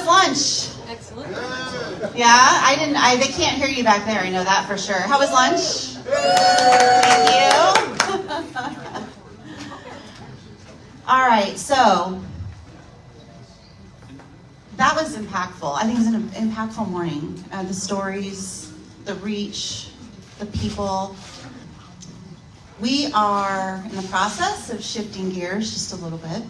was lunch? Excellent. Yeah, they can't hear you back there, I know that for sure. How was lunch? Thank you. All right, so that was impactful. I think it was an impactful morning. The stories, the reach, the people. We are in the process of shifting gears just a little bit.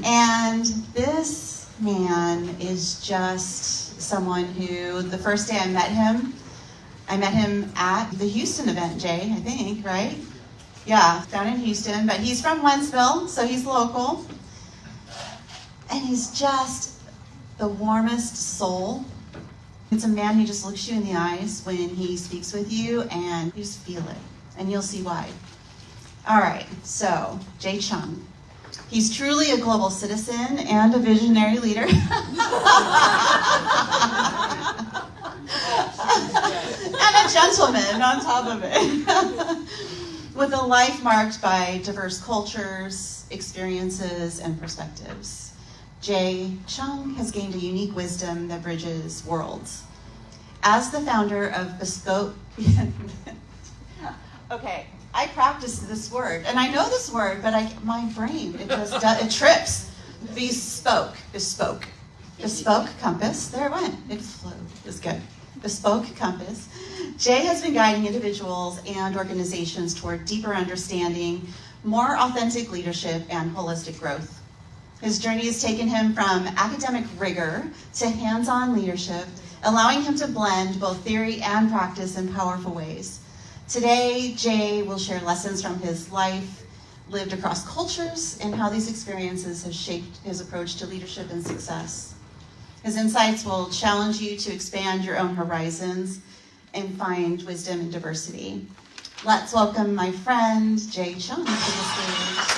And this man is just someone who, the first day I met him at the Houston event, Jay, I think, right? Yeah, down in Houston, but he's from Wentzville, so he's local. And he's just the warmest soul. It's a man who just looks you in the eyes when he speaks with you, and you just feel it, and you'll see why. All right, so Jae Chung. He's truly a global citizen and a visionary leader. And a gentleman on top of it. With a life marked by diverse cultures, experiences, and perspectives. Jae Chung has gained a unique wisdom that bridges worlds. As the founder of Bespoke... Okay, I practiced this word, and I know this word, but my brain, it trips. Bespoke Compass, there it went, it flew, it's good. Bespoke Compass. Jae has been guiding individuals and organizations toward deeper understanding, more authentic leadership, and holistic growth. His journey has taken him from academic rigor to hands-on leadership, allowing him to blend both theory and practice in powerful ways. Today, Jae will share lessons from his life, lived across cultures, and how these experiences have shaped his approach to leadership and success. His insights will challenge you to expand your own horizons and find wisdom in diversity. Let's welcome my friend, Jae Chung, to the stage.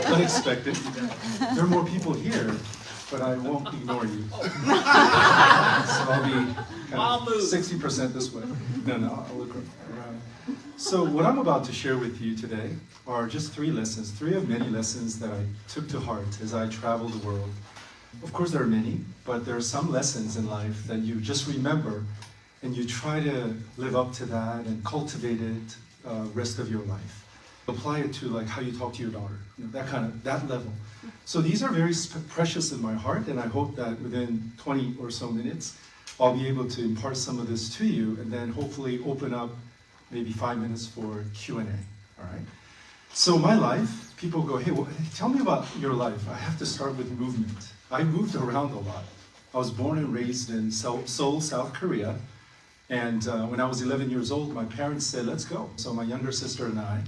Unexpected. There are more people here, but I won't ignore you. So I'll be kind of 60% this way. No, I'll look around. So what I'm about to share with you today are just 3 lessons, 3 of many lessons that I took to heart as I traveled the world. Of course, there are many, but there are some lessons in life that you just remember and you try to live up to that and cultivate it rest of your life. Apply it to like how you talk to your daughter, that level. So these are very precious in my heart, and I hope that within 20 or so minutes, I'll be able to impart some of this to you, and then hopefully open up maybe 5 minutes for Q&A, all right? So my life, people go, hey, tell me about your life. I have to start with movement. I moved around a lot. I was born and raised in Seoul, South Korea, and when I was 11 years old, my parents said, let's go. So my younger sister and I,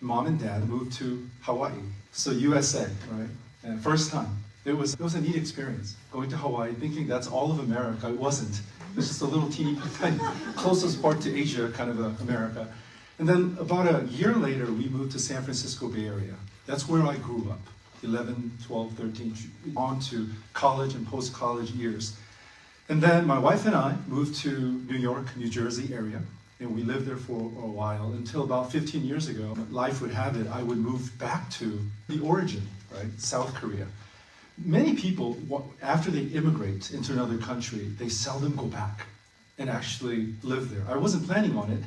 Mom and Dad, moved to Hawaii, so USA, right? And first time. It was a neat experience, going to Hawaii, thinking that's all of America. It wasn't. It was just a little teeny tiny, closest part to Asia, kind of America. And then about a year later, we moved to San Francisco Bay Area. That's where I grew up, 11, 12, 13, on to college and post-college years. And then my wife and I moved to New York, New Jersey area. And we lived there for a while until about 15 years ago. Life would have it, I would move back to the origin, right? South Korea. Many people, after they immigrate into another country, they seldom go back and actually live there. I wasn't planning on it.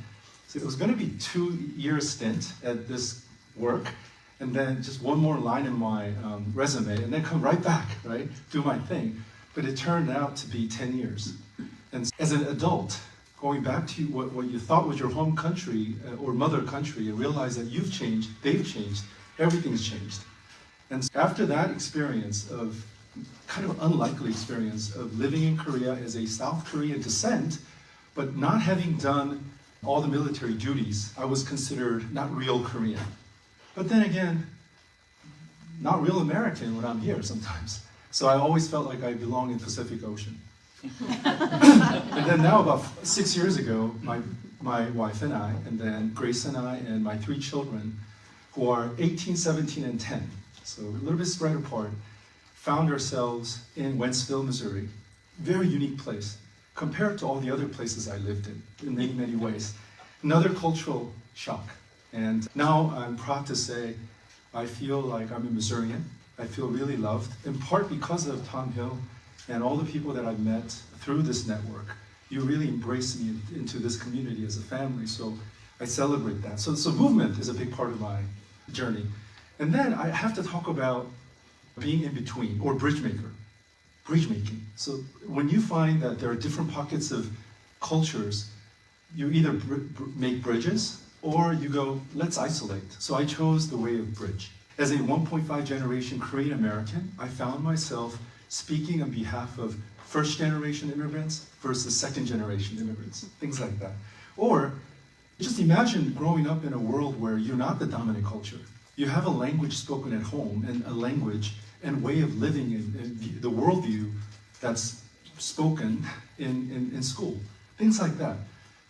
So it was going to be 2-year stint at this work, and then just one more line in my resume, and then come right back, right? Do my thing. But it turned out to be 10 years. And as an adult, going back to what you thought was your home country or mother country, and realize that you've changed, they've changed, everything's changed. And after that experience of, kind of unlikely experience of living in Korea as a South Korean descent, but not having done all the military duties, I was considered not real Korean. But then again, not real American when I'm here sometimes. So I always felt like I belong in Pacific Ocean. And then now about 6 years ago, my wife and I, and then Grace and I, and my 3 children, who are 18, 17, and 10, so a little bit spread apart, found ourselves in Wentzville, Missouri. Very unique place, compared to all the other places I lived in many, many ways. Another cultural shock. And now I'm proud to say I feel like I'm a Missourian. I feel really loved, in part because of Tom Hill and all the people that I've met through this network. You really embrace me into this community as a family, so I celebrate that. So movement is a big part of my journey. And then I have to talk about being in between, or bridge making. So when you find that there are different pockets of cultures, you either make bridges, or you go, let's isolate. So I chose the way of bridge. As a 1.5 generation Korean American, I found myself speaking on behalf of first generation immigrants versus second generation immigrants, things like that. Or just imagine growing up in a world where you're not the dominant culture. You have a language spoken at home, and a language and way of living in the worldview that's spoken in school, things like that.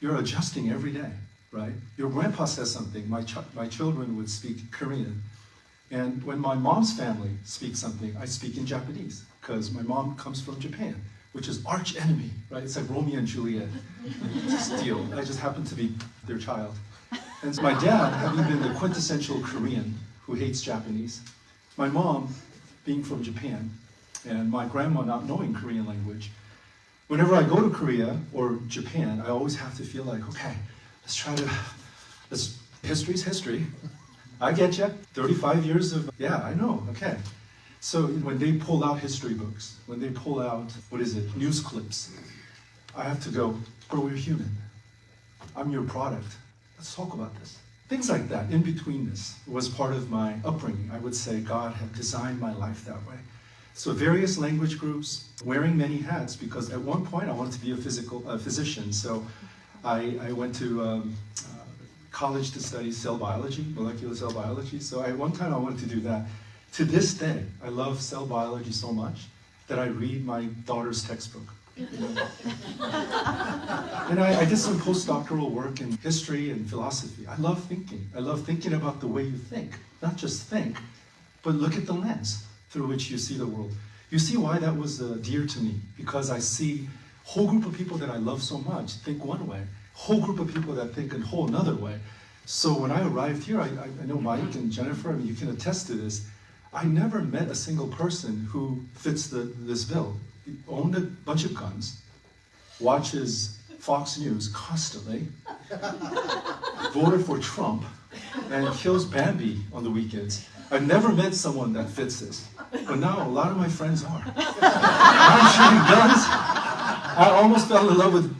You're adjusting every day. Right? Your grandpa says something, my children would speak Korean. And when my mom's family speaks something, I speak in Japanese, because my mom comes from Japan, which is arch enemy, right? It's like Romeo and Juliet deal. I just happen to be their child. And so my dad, having been the quintessential Korean who hates Japanese, my mom being from Japan, and my grandma not knowing Korean language, whenever I go to Korea or Japan, I always have to feel like, okay, history's history. I get you. 35 years of, yeah, I know, okay. So when they pull out history books, when they pull out, news clips, I have to go, bro, you're human. I'm your product. Let's talk about this. Things like that, in between this, was part of my upbringing. I would say God had designed my life that way. So various language groups, wearing many hats, because at one point I wanted to be a physician. So I went to college to study cell biology, molecular cell biology. So at one time I wanted to do that. To this day, I love cell biology so much that I read my daughter's textbook. And I did some postdoctoral work in history and philosophy. I love thinking. I love thinking about the way you think. Not just think, but look at the lens through which you see the world. You see why that was dear to me? Because I see a whole group of people that I love so much think one way, whole group of people that think a whole another way. So when I arrived here, I know Mike and Jennifer, I mean, you can attest to this, I never met a single person who fits this bill. He owned a bunch of guns, watches Fox News constantly, voted for Trump, and kills Bambi on the weekends. I've never met someone that fits this, but now a lot of my friends are. I'm shooting guns. I almost fell in love with,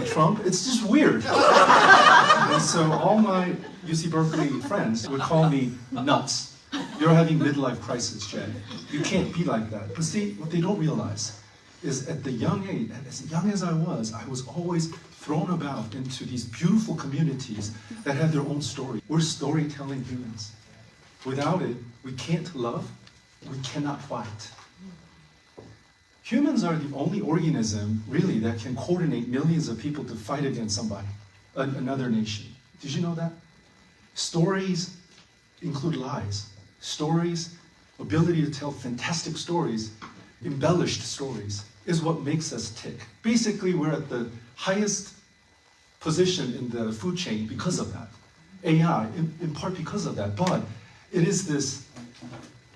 Trump. It's just weird. And so all my UC Berkeley friends would call me nuts. You're having midlife crisis, Jae. You can't be like that. But see, what they don't realize is at the young age, as young as I was always thrown about into these beautiful communities that have their own story. We're storytelling humans. Without it, we can't love, we cannot fight. Humans are the only organism, really, that can coordinate millions of people to fight against somebody, another nation. Did you know that? Stories include lies. Stories, ability to tell fantastic stories, embellished stories, is what makes us tick. Basically, we're at the highest position in the food chain because of that. AI, in part because of that. But it is this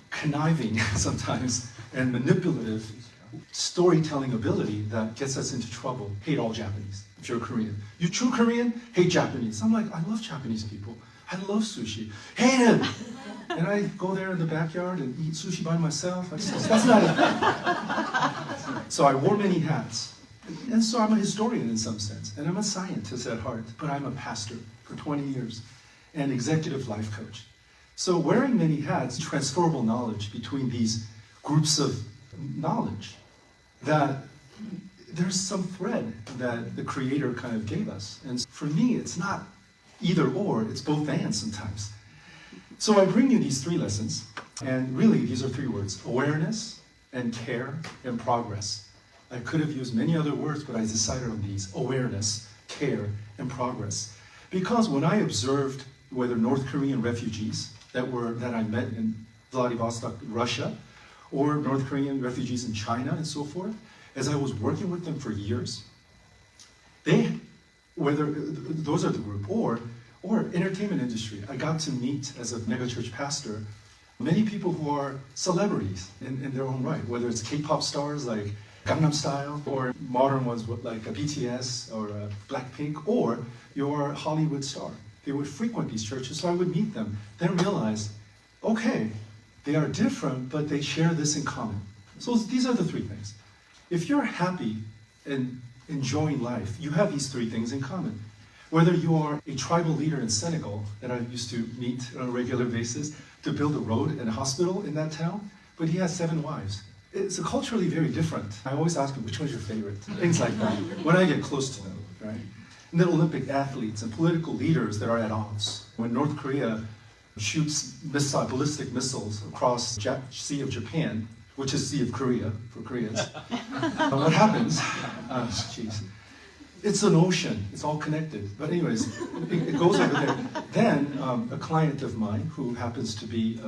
conniving, sometimes, and manipulative storytelling ability that gets us into trouble. Hate all Japanese, if you're a Korean. You true Korean, hate Japanese. I'm like, I love Japanese people. I love sushi. Hate it! And I go there in the backyard and eat sushi by myself. That's not it. So I wore many hats. And so I'm a historian in some sense. And I'm a scientist at heart. But I'm a pastor for 20 years and executive life coach. So wearing many hats, transferable knowledge between these groups of knowledge, that there's some thread that the Creator kind of gave us. And for me, it's not either or, it's both and sometimes. So I bring you these three lessons, and really these are three words: awareness and care and progress. I could have used many other words, but I decided on these: awareness, care, and progress. Because when I observed whether North Korean refugees that I met in Vladivostok, Russia, or North Korean refugees in China and so forth, as I was working with them for years, they whether those are the group, or entertainment industry. I got to meet, as a megachurch pastor, many people who are celebrities in their own right, whether it's K-pop stars like Gangnam Style, or modern ones like a BTS or a Blackpink, or your Hollywood star. They would frequent these churches, so I would meet them, then realize, okay, they are different, but they share this in common. So these are the three things. If you're happy and enjoying life, you have these three things in common. Whether you are a tribal leader in Senegal that I used to meet on a regular basis to build a road and a hospital in that town, but he has 7 wives. It's culturally very different. I always ask him, which one's your favorite? Things like that, when I get close to them, right? And then Olympic athletes and political leaders that are at odds. When North Korea shoots ballistic missiles across the Sea of Japan, which is Sea of Korea for Koreans, what happens? It's an ocean. It's all connected. But anyways, it goes over there. Then a client of mine who happens to be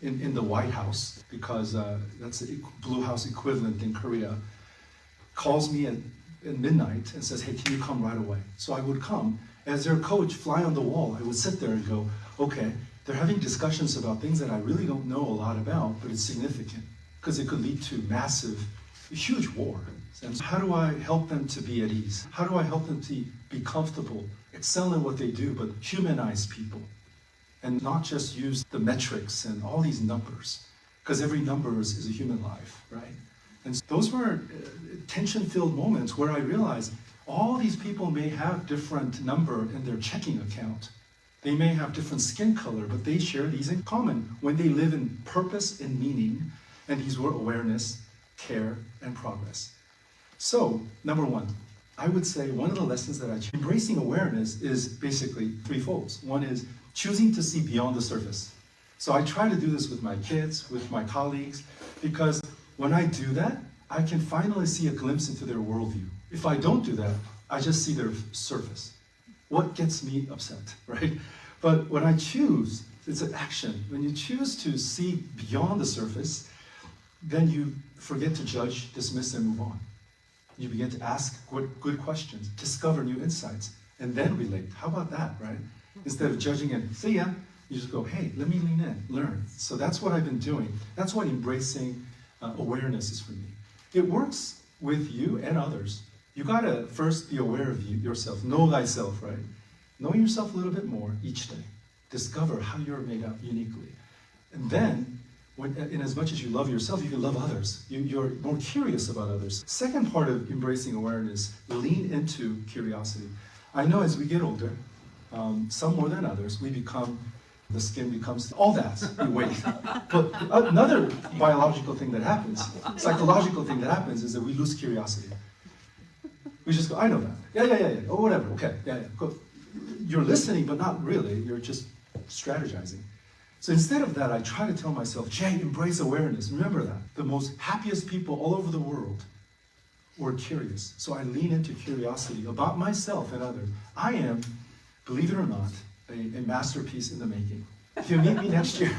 in the White House, because that's the Blue House equivalent in Korea, calls me at midnight and says, hey, can you come right away? So I would come. As their coach, fly on the wall, I would sit there and go, okay, they're having discussions about things that I really don't know a lot about, but it's significant, because it could lead to massive, huge war. And how do I help them to be at ease? How do I help them to be comfortable, excel in what they do, but humanize people? And not just use the metrics and all these numbers, because every number is a human life, right? And those were tension-filled moments where I realized all these people may have different number in their checking account. They may have different skin color, but they share these in common when they live in purpose and meaning, and these were awareness, care, and progress. So, number one, I would say one of the lessons that embracing awareness is basically threefold. One is choosing to see beyond the surface. So I try to do this with my kids, with my colleagues, because when I do that, I can finally see a glimpse into their worldview. If I don't do that, I just see their surface. What gets me upset, right? But when I choose, it's an action. When you choose to see beyond the surface, then you forget to judge, dismiss, and move on. You begin to ask good questions, discover new insights, and then relate. How about that, right? Instead of judging and see ya, you just go, hey, let me lean in, learn. So that's what I've been doing. That's what embracing awareness is for me. It works with you and others. You gotta first be aware of yourself, know thyself, right? Know yourself a little bit more each day. Discover how you're made up uniquely. And then, in as much as you love yourself, you can love others. You're more curious about others. Second part of embracing awareness, lean into curiosity. I know as we get older, some more than others, the skin becomes, all that, we wait. But another biological thing that happens, psychological thing that happens is that we lose curiosity. We just go, I know that. Yeah. Oh, whatever, okay, yeah. Go. You're listening, but not really. You're just strategizing. So instead of that, I try to tell myself, Jae, embrace awareness. Remember that. The most happiest people all over the world were curious. So I lean into curiosity about myself and others. I am, believe it or not, a masterpiece in the making. If you meet me next year,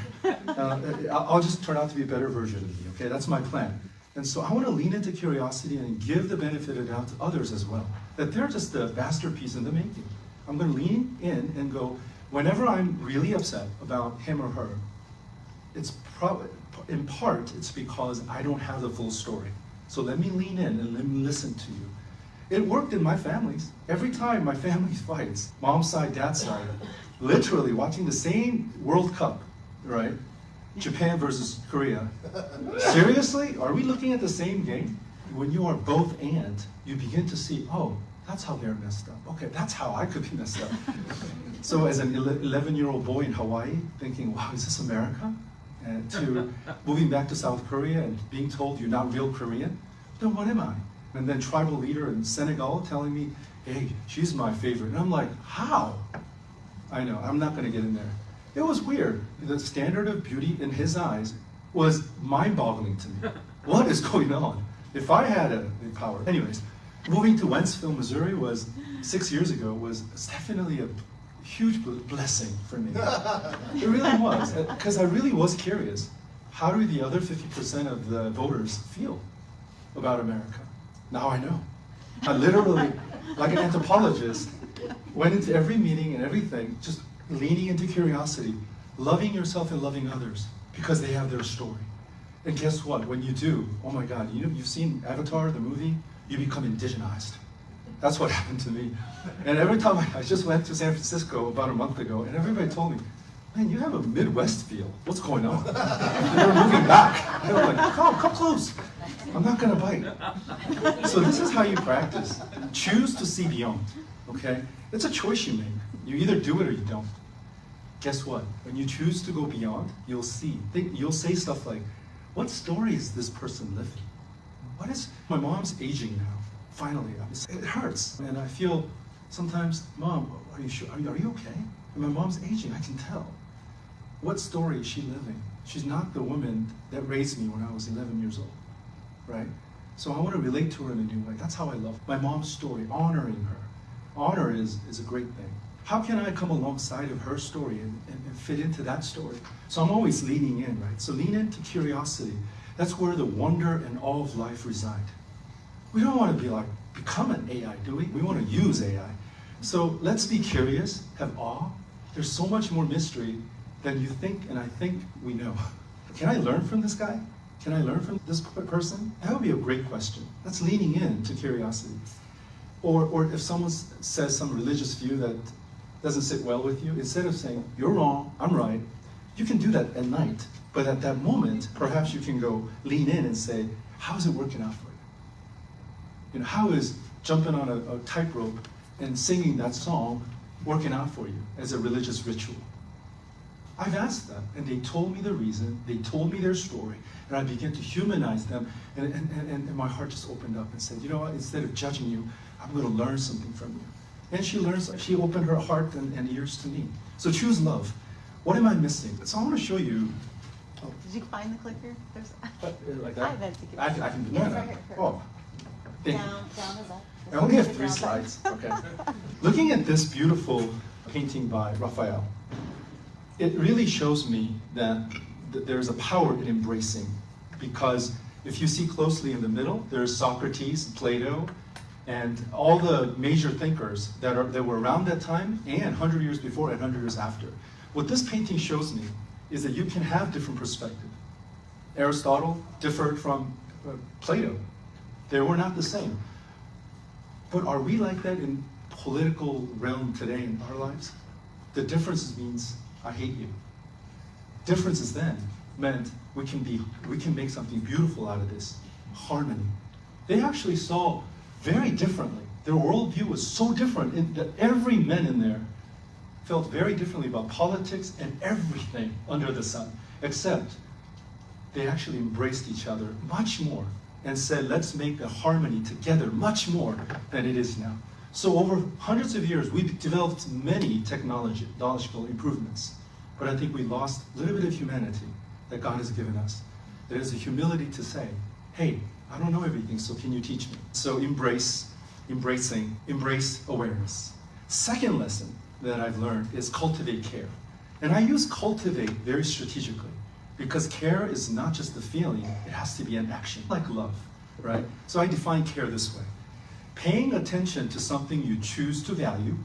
I'll just turn out to be a better version of me, okay? That's my plan. And so I want to lean into curiosity and give the benefit of the doubt to others as well, that they're just a masterpiece in the making. I'm going to lean in and go, whenever I'm really upset about him or her, in part, it's because I don't have the full story. So let me lean in and let me listen to you. It worked in my families. Every time my family fights, mom's side, dad's side, literally watching the same World Cup, right? Japan versus Korea. Seriously? Are we looking at the same game? When you are both and, you begin to see, oh, that's how they're messed up. Okay, that's how I could be messed up. So as an 11-year-old boy in Hawaii, thinking, wow, is this America? And to moving back to South Korea and being told you're not real Korean, then what am I? And then tribal leader in Senegal telling me, hey, she's my favorite. And I'm like, how? I know, I'm not gonna get in there. It was weird. The standard of beauty in his eyes was mind-boggling to me. What is going on? If I had the power. Anyways, moving to Wentzville, Missouri 6 years ago was definitely a huge blessing for me. It really was, because I really was curious. How do the other 50% of the voters feel about America? Now I know. I literally like an anthropologist, went into every meeting and everything, just leaning into curiosity, loving yourself and loving others, because they have their story. And guess what? When you do, oh my God, you've seen Avatar, the movie? You become indigenized. That's what happened to me. And every time I just went to San Francisco about a month ago, and everybody told me, man, you have a Midwest feel. What's going on? And they were moving back. They were like, come close. I'm not gonna bite. So this is how you practice. Choose to see beyond, okay? It's a choice you make. You either do it or you don't. Guess what? When you choose to go beyond, you'll see. You'll say stuff like, what story is this person living? My mom's aging now, finally. It hurts. And I feel sometimes, Mom, are you sure? Are you okay? And my mom's aging, I can tell. What story is she living? She's not the woman that raised me when I was 11 years old, right? So I want to relate to her in a new way. That's how I love my mom's story, honoring her. Honor is a great thing. How can I come alongside of her story and fit into that story? So I'm always leaning in, right? So lean into curiosity. That's where the wonder and awe of life reside. We don't want to become an AI, do we? We want to use AI. So let's be curious, have awe. There's so much more mystery than you think and I think we know. Can I learn from this guy? Can I learn from this person? That would be a great question. That's leaning in to curiosity. Or if someone says some religious view that doesn't sit well with you, instead of saying, you're wrong, I'm right, you can do that at night. But at that moment, perhaps you can go lean in and say, how's it working out for you? How is jumping on a tightrope and singing that song working out for you as a religious ritual? I've asked them, and they told me the reason, they told me their story, and I began to humanize them, and my heart just opened up and said, you know what, instead of judging you, I'm going to learn something from you. And she opened her heart and ears to me. So choose love. What am I missing? So I want to show you. Oh. Did you find the clicker? There's like that? I can do yes, that. Right here. Oh. Down is up. I only have 3 slides. Okay. Looking at this beautiful painting by Raphael, it really shows me that there's a power in embracing, because if you see closely in the middle, there's Socrates, Plato, and all the major thinkers that were around that time, and 100 years before and 100 years after. What this painting shows me is that you can have different perspective. Aristotle differed from Plato. They were not the same. But are we like that in political realm today in our lives? The difference means I hate you. Differences then meant we can make something beautiful out of this. Harmony. They actually saw very differently. Their worldview was so different that every man in there felt very differently about politics and everything under the sun, except they actually embraced each other much more and said, let's make a harmony together much more than it is now. So over hundreds of years, we've developed many technological improvements, but I think we lost a little bit of humanity that God has given us. There is a humility to say, hey, I don't know everything, so can you teach me? So embrace awareness. Second lesson that I've learned is cultivate care. And I use cultivate very strategically, because care is not just a feeling, it has to be an action, like love, right? So I define care this way. Paying attention to something you choose to value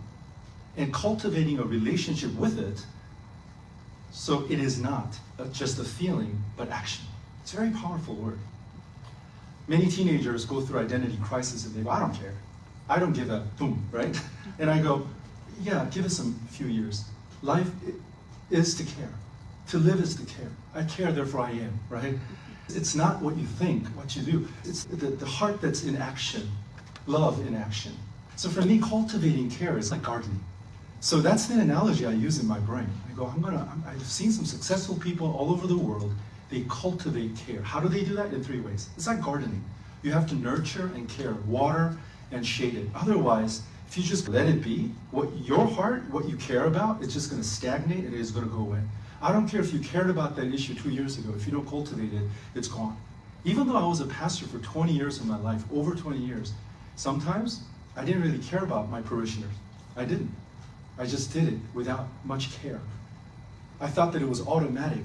and cultivating a relationship with it, so it is not just a feeling, but action. It's a very powerful word. Many teenagers go through identity crisis and they go, I don't care. I don't give a boom, right? And I go, yeah, give us a few years. Life is to care. To live is to care. I care, therefore I am, right? It's not what you think, what you do. It's the heart that's in action, love in action. So for me, cultivating care is like gardening. So that's the analogy I use in my brain. I go, I've seen some successful people all over the world. They cultivate care. How do they do that? In 3 ways. It's like gardening. You have to nurture and care, water and shade it. Otherwise, if you just let it be, what you care about, it's just going to stagnate and it is going to go away. I don't care if you cared about that issue 2 years ago. If you don't cultivate it, it's gone. Even though I was a pastor for 20 years of my life, over 20 years, sometimes I didn't really care about my parishioners. I didn't. I just did it without much care. I thought that it was automatic.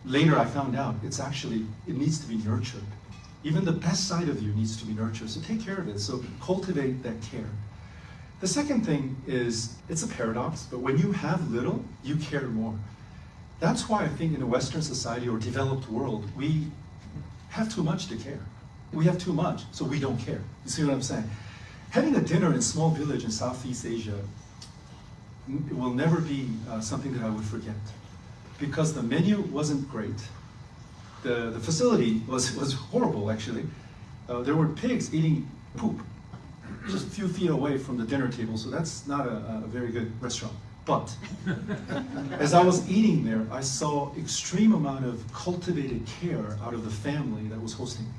Later I found out it needs to be nurtured. Even the best side of you needs to be nurtured. So take care of it. So cultivate that care. The second thing is, it's a paradox, but when you have little, you care more. That's why I think in a Western society or developed world, we have too much to care. We have too much, so we don't care. You see what I'm saying? Having a dinner in a small village in Southeast Asia will never be something that I would forget, because the menu wasn't great. The facility was horrible, actually. There were pigs eating poop just a few feet away from the dinner table, so that's not a very good restaurant. But as I was eating there, I saw extreme amount of cultivated care out of the family that was hosting me.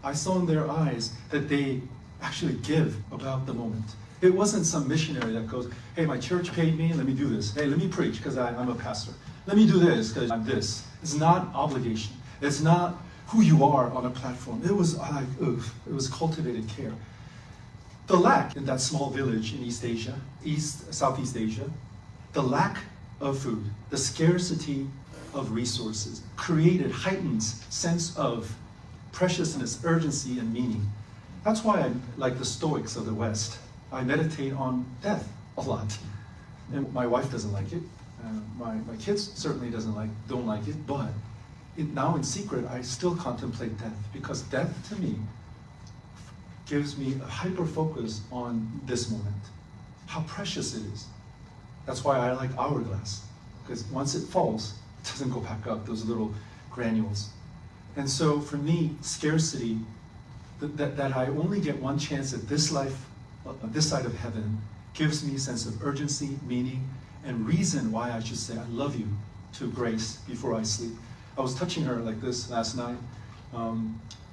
I saw in their eyes that they actually give about the moment. It wasn't some missionary that goes, hey, my church paid me, let me do this. Hey, let me preach because I'm a pastor. Let me do this because I'm this. It's not obligation. It's not who you are on a platform. It was like, it was cultivated care. The lack in that small village in Southeast Asia, the lack of food, the scarcity of resources created heightened sense of preciousness, urgency, and meaning. That's why I like the Stoics of the West. I meditate on death a lot. And my wife doesn't like it. My kids certainly don't like it, but now in secret, I still contemplate death, because death to me gives me a hyper focus on this moment, how precious it is. That's why I like hourglass, because once it falls, it doesn't go back up, those little granules. And so for me, scarcity, that I only get one chance at this life, this side of heaven, gives me a sense of urgency, meaning, and reason why I should say I love you to Grace before I sleep. I was touching her like this last night,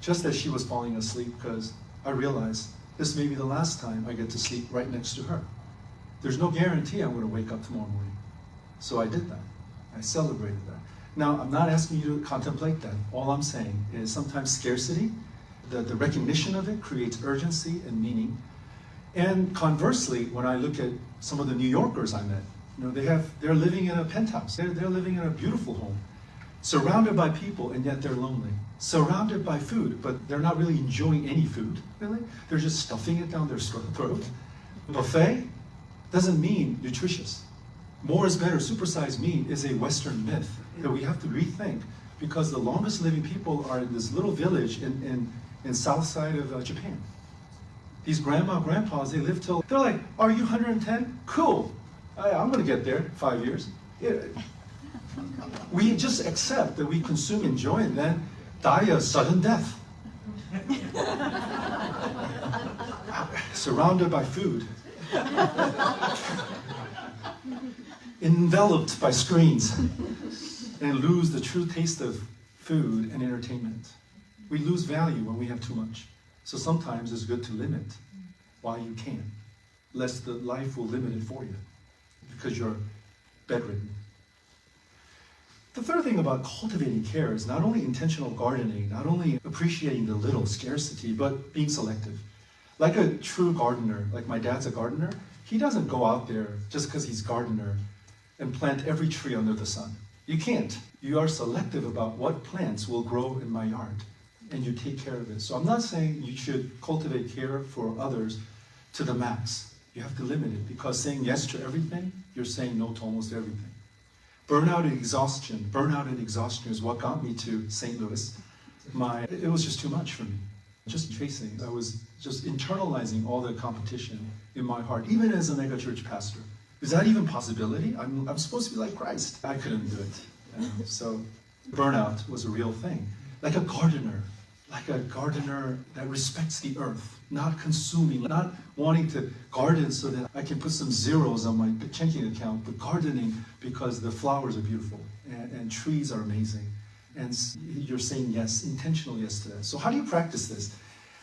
just as she was falling asleep, because I realized this may be the last time I get to sleep right next to her. There's no guarantee I'm going to wake up tomorrow morning. So I did that. I celebrated that. Now, I'm not asking you to contemplate that. All I'm saying is sometimes scarcity, the recognition of it creates urgency and meaning. And conversely, when I look at some of the New Yorkers I met, they're living in a penthouse. They're living in a beautiful home, surrounded by people, and yet they're lonely. Surrounded by food, but they're not really enjoying any food, really. They're just stuffing it down their throat. Buffet doesn't mean nutritious. More is better, supersized meat is a Western myth that we have to rethink, because the longest living people are in this little village in south side of Japan. These grandpas, they live till, they're like, are you 110? Cool, I'm gonna get there in 5 years. Yeah. We just accept that we consume, enjoy, and then die a sudden death. Surrounded by food. Enveloped by screens. And lose the true taste of food and entertainment. We lose value when we have too much. So sometimes it's good to limit while you can, lest the life will limit it for you, because you're bedridden. The third thing about cultivating care is not only intentional gardening, not only appreciating the little scarcity, but being selective. Like a true gardener, like my dad's a gardener, he doesn't go out there just because he's gardener and plant every tree under the sun. You can't. You are selective about what plants will grow in my yard, and you take care of it. So I'm not saying you should cultivate care for others to the max. You have to limit it, because saying yes to everything, you're saying no to almost everything. Burnout and exhaustion is what got me to St. Louis. It was just too much for me. Just chasing. I was just internalizing all the competition in my heart, even as a megachurch pastor. Is that even a possibility? I'm supposed to be like Christ. I couldn't do it. So burnout was a real thing. Like a gardener that respects the earth, not consuming, not wanting to garden so that I can put some zeros on my checking account, but gardening because the flowers are beautiful and trees are amazing. And you're saying yes, intentional yes to that. So how do you practice this?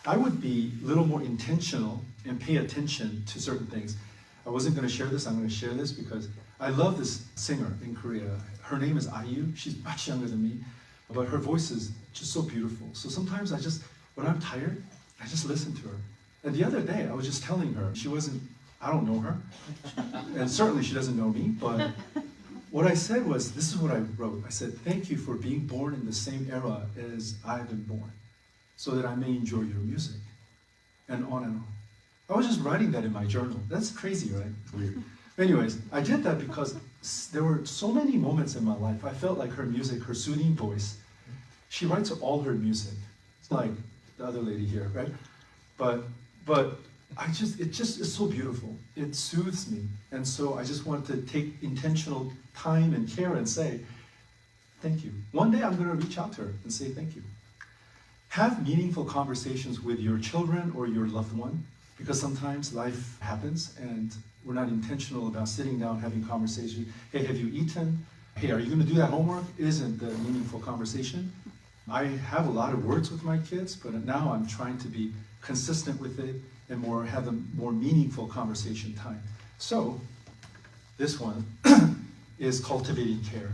I would be a little more intentional and pay attention to certain things. I wasn't going to share this. I'm going to share this because I love this singer in Korea. Her name is IU. She's much younger than me, but her voice is just so beautiful. So sometimes when I'm tired, I just listen to her. And the other day, I was just telling her, I don't know her, and certainly she doesn't know me, but what I said was, this is what I wrote. I said, thank you for being born in the same era as I've been born, so that I may enjoy your music, and on and on. I was just writing that in my journal. That's crazy, right? Weird. Anyways, I did that because there were so many moments in my life. I felt like her music, her soothing voice. She writes all her music. It's like the other lady here, right? But it's so beautiful. It soothes me. And so I just want to take intentional time and care and say, thank you. One day I'm going to reach out to her and say thank you. Have meaningful conversations with your children or your loved one, because sometimes life happens and we're not intentional about sitting down having conversation. Hey, have you eaten? Hey, are you going to do that homework? Isn't the meaningful conversation. I have a lot of words with my kids, but now I'm trying to be consistent with it and have a more meaningful conversation time. So this one is cultivating care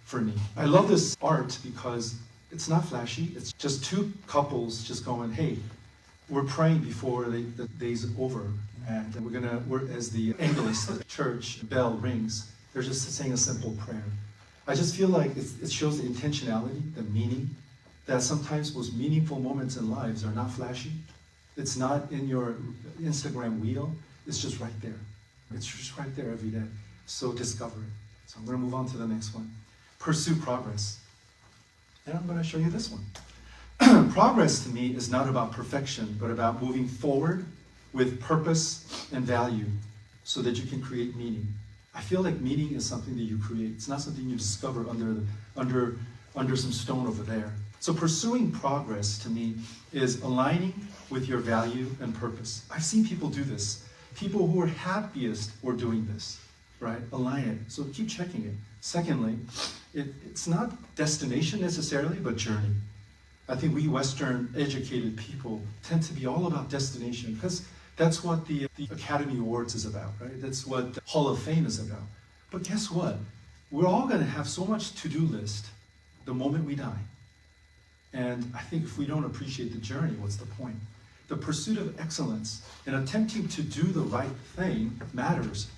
for me. I love this art because it's not flashy. It's just two couples just going, hey, we're praying before the day's over, and we're as the Angelus, the church bell rings, they're just saying a simple prayer. I just feel like it shows the intentionality, the meaning, that sometimes most meaningful moments in lives are not flashy. It's not in your Instagram wheel. It's just right there. It's just right there every day. So discover it. So I'm going to move on to the next one. Pursue progress. And I'm going to show you this one. Progress to me is not about perfection, but about moving forward with purpose and value so that you can create meaning. I feel like meaning is something that you create. It's not something you discover under some stone over there. So pursuing progress to me is aligning with your value and purpose. I've seen people do this. People who are happiest were doing this, right? Align it. So keep checking it. Secondly, it's not destination necessarily, but journey. I think we Western educated people tend to be all about destination because that's what the Academy Awards is about, right? That's what the Hall of Fame is about. But guess what? We're all going to have so much to-do list the moment we die. And I think if we don't appreciate the journey, what's the point? The pursuit of excellence and attempting to do the right thing matters,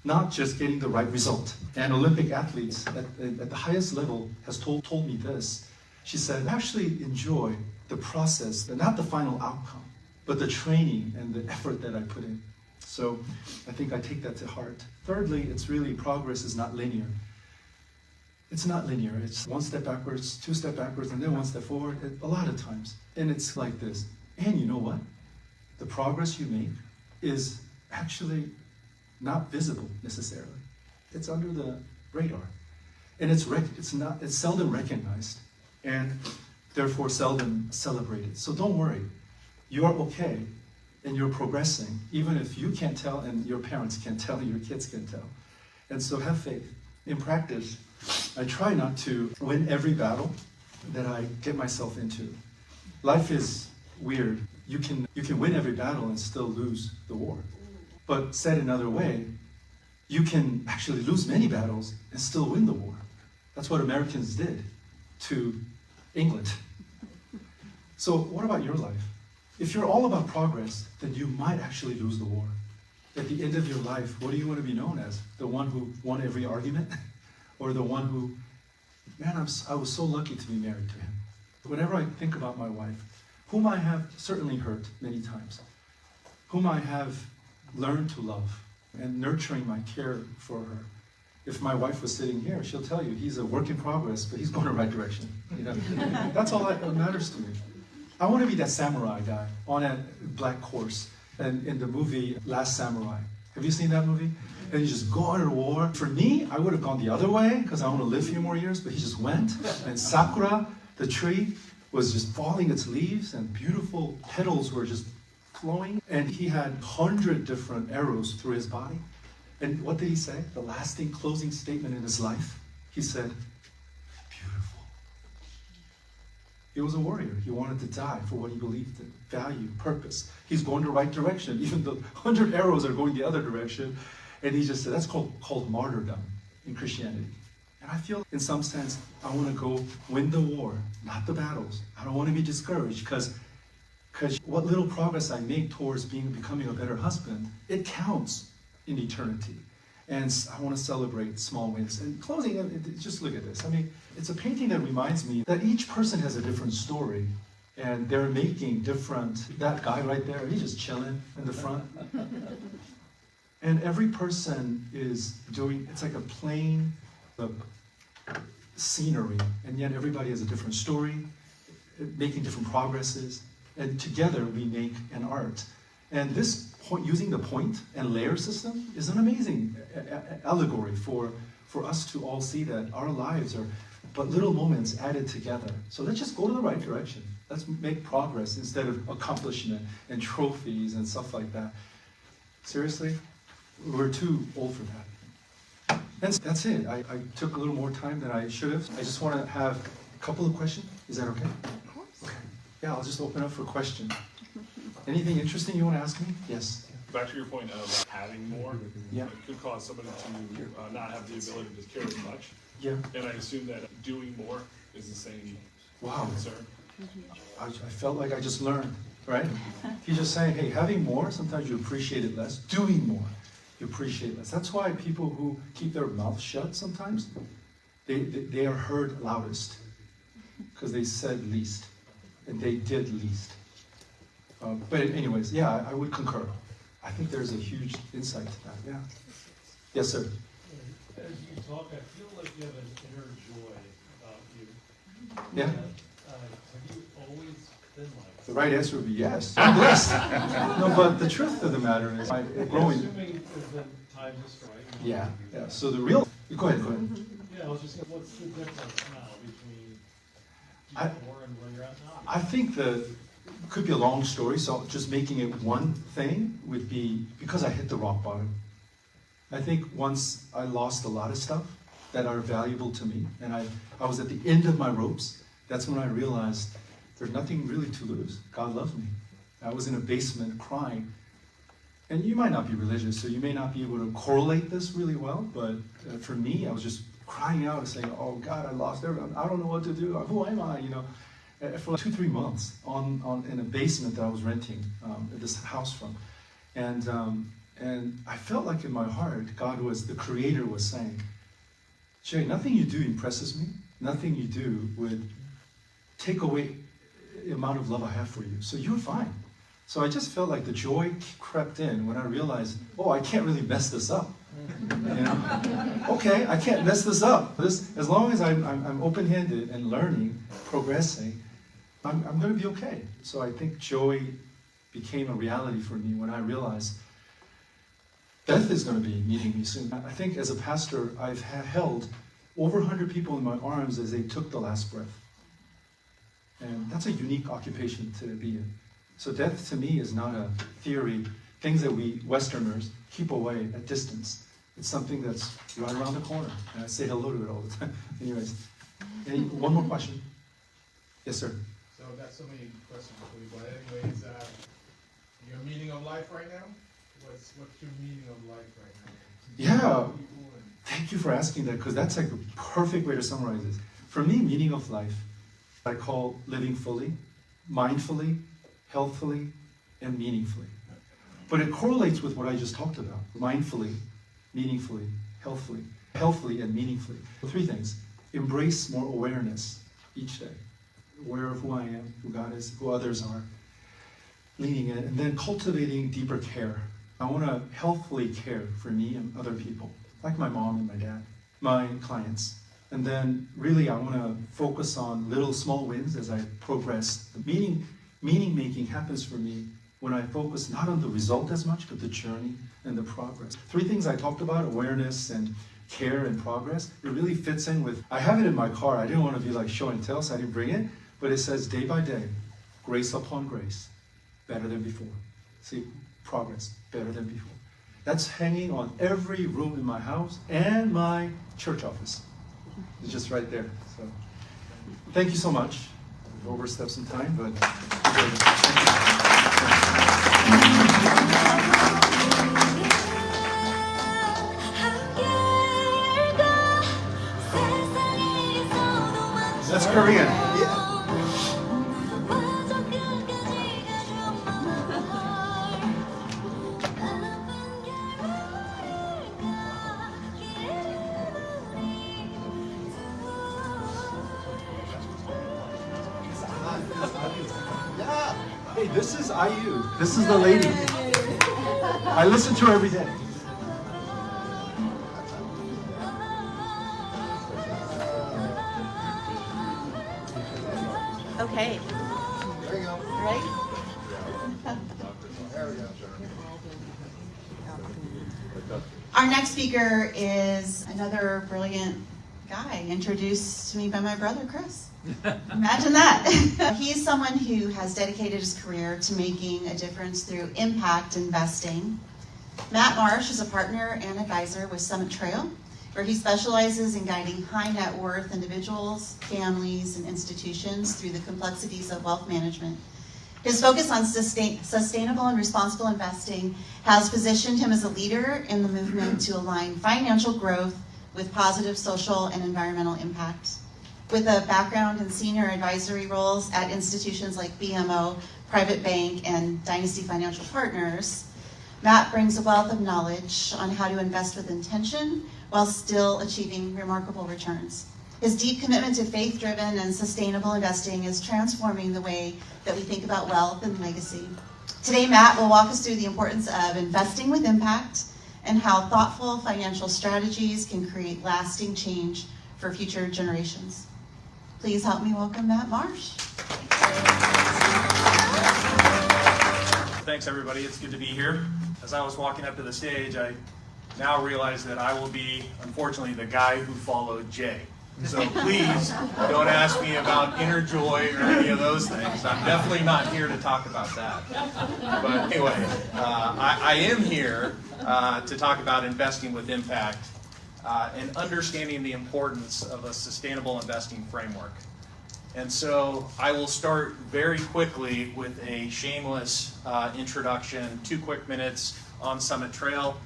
not just getting the right result. And Olympic athletes at the highest level has told me this. She said, actually enjoy the process, not the final outcome, but the training and the effort that I put in. So I think I take that to heart. Thirdly, it's really progress is not linear. It's not linear. It's one step backwards, two step backwards, and then one step forward, a lot of times. And it's like this. And you know what? The progress you make is actually not visible necessarily. It's under the radar. And it's seldom recognized, and therefore seldom celebrated. So don't worry. You are okay, and you're progressing, even if you can't tell, and your parents can't tell, and your kids can tell. And so have faith. In practice, I try not to win every battle that I get myself into. Life is weird. You can win every battle and still lose the war. But said another way, you can actually lose many battles and still win the war. That's what Americans did to England. So what about your life? If you're all about progress, then you might actually lose the war. At the end of your life, what do you want to be known as? The one who won every argument? Or the one who, man, I was so lucky to be married to him. Whenever I think about my wife, whom I have certainly hurt many times, whom I have learned to love, and nurturing my care for her. If my wife was sitting here, she'll tell you he's a work in progress, but he's going the right direction. You know? That's all that matters to me. I want to be that samurai guy on a black horse, and in the movie Last Samurai. Have you seen that movie? And you just go to war. For me, I would have gone the other way because I want to live a few more years, but he just went. And Sakura, the tree, was just falling its leaves, and beautiful petals were just flowing. And he had 100 different arrows through his body. And what did he say? The lasting closing statement in his life. He said, beautiful. He was a warrior. He wanted to die for what he believed in. Value, purpose. He's going the right direction, even though 100 arrows are going the other direction. And he just said, that's called martyrdom in Christianity. And I feel, in some sense, I want to go win the war, not the battles. I don't want to be discouraged because what little progress I make towards becoming a better husband, it counts in eternity. And I want to celebrate small wins. And closing, just look at this. I mean, it's a painting that reminds me that each person has a different story, And they're making different, that guy right there, he's just chilling in the front. And every person is doing, it's like a plain scenery, and yet everybody has a different story, making different progresses, and together we make an art. And this point, using the point and layer system is an amazing allegory for us to all see that our lives are but little moments added together. So let's just go to the right direction. Let's make progress instead of accomplishment and trophies and stuff like that. Seriously, we're too old for that. And that's it. I took a little more time than I should have. I just want to have a couple of questions. Is that okay? Of course. Okay. Yeah, I'll just open up for questions. Anything interesting you want to ask me? Yes. Back to your point of having more, Yeah. it could cause somebody to not have the ability to care as much. Yeah. And I assume that doing more is the same Wow. concern. I felt like I just learned, right? He's just saying, hey, having more, sometimes you appreciate it less. Doing more, you appreciate less. That's why people who keep their mouth shut sometimes, they are heard loudest because they said least and they did least. But anyways, yeah, I would concur. I think there's a huge insight to that, yeah. Yes, sir. As you talk, I feel like you have an inner joy about you. Yeah. Have you always been like The right answer would be yes. I'm blessed. No, but the truth of the matter is, growing. Assuming there's been times just right. Yeah, yeah. So the real. Go ahead. Yeah, I was just saying, what's the difference now between I- before and where you're at now? I think could be a long story. So just making it one thing would be because I hit the rock bottom. I think once I lost a lot of stuff that are valuable to me, and I was at the end of my ropes. That's when I realized there's nothing really to lose. God loves me. I was in a basement crying. And you might not be religious, so you may not be able to correlate this really well, but for me, I was just crying out and saying, oh God, I lost everything. I don't know what to do. Who am I? For like 2-3 months in a basement that I was renting this house from. And I felt like in my heart, the Creator was saying, Jae, nothing you do impresses me. Nothing you do would take away the amount of love I have for you. So you're fine. So I just felt like the joy crept in when I realized, I can't really mess this up. Okay, I can't mess this up. As long as I'm open-handed and learning, progressing, I'm going to be okay. So I think joy became a reality for me when I realized death is going to be meeting me soon. I think as a pastor, I've held over 100 people in my arms as they took the last breath. And that's a unique occupation to be in. So death to me is not a theory, things that we Westerners keep away at distance. It's something that's right around the corner. And I say hello to it all the time. Anyways, one more question? Yes, sir. So I've got so many questions for you, but anyways, your meaning of life right now? What's your meaning of life right now? Yeah, thank you for asking that, because that's like the perfect way to summarize this. For me, meaning of life, I call living fully, mindfully, healthfully, and meaningfully. But it correlates with what I just talked about. Mindfully, meaningfully, healthfully, and meaningfully. 3 things. Embrace more awareness each day. Aware of who I am, who God is, who others are. Leaning in, and then cultivating deeper care. I want to healthfully care for me and other people, like my mom and my dad, my clients. And then really I want to focus on little small wins as I progress. The meaning making happens for me when I focus not on the result as much, but the journey and the progress. 3 things I talked about, awareness and care and progress. It really fits in with, I have it in my car. I didn't want to be like show and tell, so I didn't bring it. But it says day by day, grace upon grace, better than before. See, progress, better than before. That's hanging on every room in my house and my church office. It's just right there. So, thank you so much. I've overstepped some time, but that's Korean. Yeah. It's This is IU. This is the lady. I listen to her every day. Okay. There you go. Ready? There we go. Our next speaker is another brilliant guy introduced to me by my brother, Chris. Imagine that. He's someone who has dedicated his career to making a difference through impact investing. Matt Marsh is a partner and advisor with Summit Trail, where he specializes in guiding high net worth individuals, families, and institutions through the complexities of wealth management. His focus on sustainable and responsible investing has positioned him as a leader in the movement to align financial growth with positive social and environmental impact. With a background in senior advisory roles at institutions like BMO, Private Bank, and Dynasty Financial Partners, Matt brings a wealth of knowledge on how to invest with intention while still achieving remarkable returns. His deep commitment to faith-driven and sustainable investing is transforming the way that we think about wealth and legacy. Today, Matt will walk us through the importance of investing with impact and how thoughtful financial strategies can create lasting change for future generations. Please help me welcome Matt Marsh. Thanks, everybody. It's good to be here. As I was walking up to the stage, I now realize that I will be, unfortunately, the guy who followed Jae. So please don't ask me about inner joy or any of those things. I'm definitely not here to talk about that. But anyway, I am here to talk about investing with impact and understanding the importance of a sustainable investing framework. And so I will start very quickly with a shameless introduction, 2 quick minutes on Summit Trail.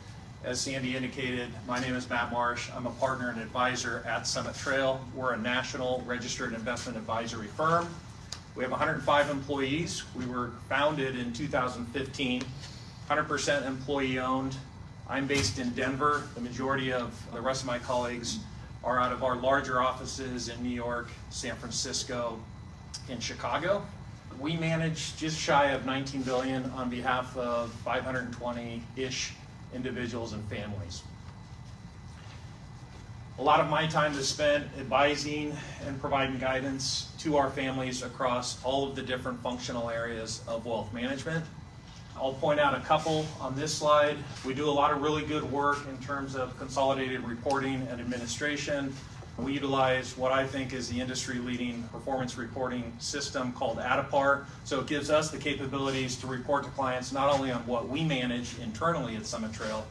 As Sandy indicated, my name is Matt Marsh. I'm a partner and advisor at Summit Trail. We're a national registered investment advisory firm. We have 105 employees. We were founded in 2015, 100% employee owned. I'm based in Denver. The majority of the rest of my colleagues are out of our larger offices in New York, San Francisco, and Chicago. We manage just shy of $19 billion on behalf of 520-ish individuals and families. A lot of my time is spent advising and providing guidance to our families across all of the different functional areas of wealth management. I'll point out a couple on this slide. We do a lot of really good work in terms of consolidated reporting and administration. We utilize what I think is the industry-leading performance reporting system called Adapar. So it gives us the capabilities to report to clients not only on what we manage internally at Summit Trail,